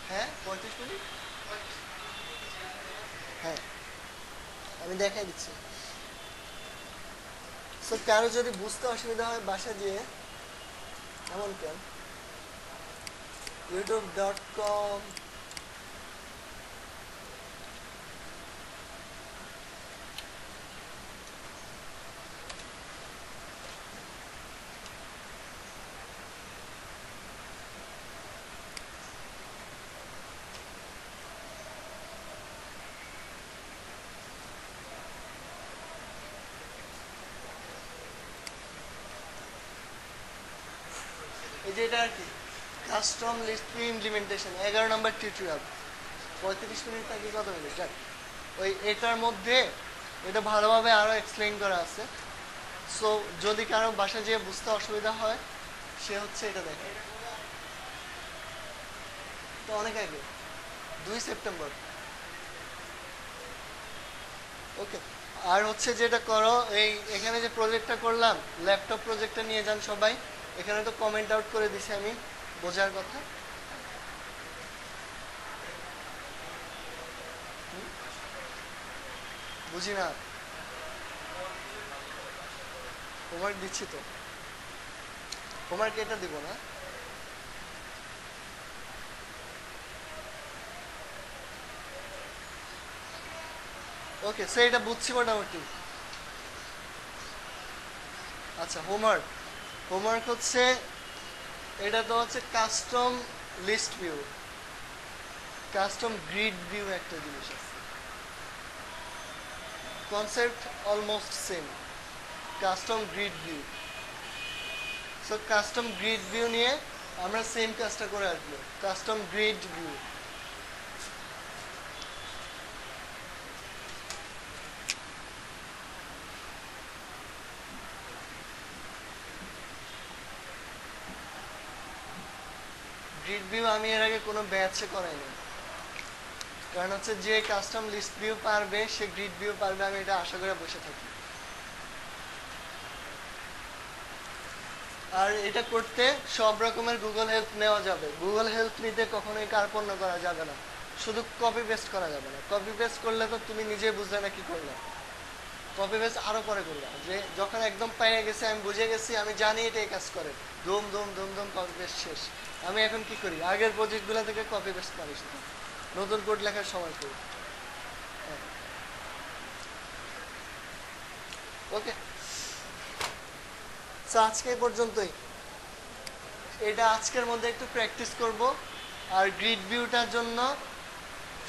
হ্যাঁ 35 মিনিট, হ্যাঁ আমি দেখাই দিচ্ছি। সো কারো যদি বুঝতে অসুবিধা হয় বাসা দিয়ে, এমন কেন, youtube.com এই যে এটা আর কি কাস্টম লিস্ট ভিউ ইমপ্লিমেন্টেশন 11 নম্বর টিউটোরিয়াল। 35 মিনিট থাকি কত মিনিট যাক, ওই এটার মধ্যে এটা ভালোভাবে আরও এক্সপ্লেইন করা আছে। সো যদি কারো বাসা যেয়ে বুঝতে অসুবিধা হয় সে হচ্ছে এটা দেখে। তো অনেক আগে 2 সেপ্টেম্বর। ওকে, আর হচ্ছে যেটা করো, এই এখানে যে প্রজেক্টটা করলাম, ল্যাপটপ প্রজেক্টটা নিয়ে যান সবাই। এখানে তো কমেন্ট আউট করে দিছি আমি, বোঝার কথা। বুঝি না, হোমওয়ার্ক দিচ্ছি তো, হোমওয়ার্ক এটা দিব না। ওকে, সো এটা বুঝছি মোটামুটি। আচ্ছা, হোমওয়ার্ক হোমওয়ার্ক হচ্ছে এটা তো হচ্ছে custom list view, custom grid view একটা জিনিস আছে, concept almost same, custom grid view. So custom grid view নিয়ে আমরা সেম কাজটা করে আসবো, কাস্টম গ্রিড ভিউ। ভিউ আমি এর আগে কোনো ব্যাচে করাইনি, কারণ হচ্ছে যে কাস্টম লিস্ট ভিউ পারবে সে গ্রিড ভিউ পারবে, আমি এটা আশা করে বসে থাকি। আর এটা করতে সব রকমের গুগল হেল্প নেওয়া যাবে। গুগল হেল্প নিতে কখনোই কার্পণ্য করা যাবে না, শুধু কপি পেস্ট করা যাবে না। কপি পেস্ট করলে তো তুমি নিজে বুঝলে না কি করলে। কপি পেস্ট আরো পরে করলাম, যে যখন একদম পেয়ে গেছে, আমি বুঝে গেছি, আমি জানি এটা এই কাজ করে, ধুম ধুম ধুম ধুম কপি পেস্ট শেষ। আমি এখন কি করি, আগের প্রজেক্টগুলো থেকে কপি পেস্ট করি, শুধু নতুন কোড লেখার সময় করি। ওকে, তো আজকে এই পর্যন্তই। এটা আজকের মধ্যে একটু প্র্যাকটিস করব। আর গ্রিড ভিউটার জন্য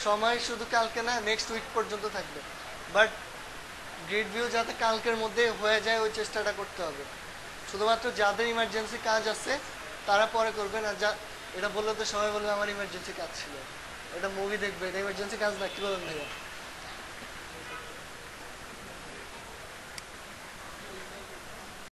সময় শুধু কালকে না, নেক্সট উইক পর্যন্ত থাকবে। বাট গ্রিড ভিউ যাতে কালকের মধ্যে হয়ে যায় ওই চেষ্টাটা করতে হবে। শুধুমাত্র যাদের ইমার্জেন্সি কাজ আছে তারা পরে করবেন। আর যা, এটা বললে তো সবাই বলবে আমার ইমার্জেন্সি কাজ ছিল, এটা মুভি দেখবে, এটা ইমার্জেন্সি কাজ না, কি বলেন ভাইয়া?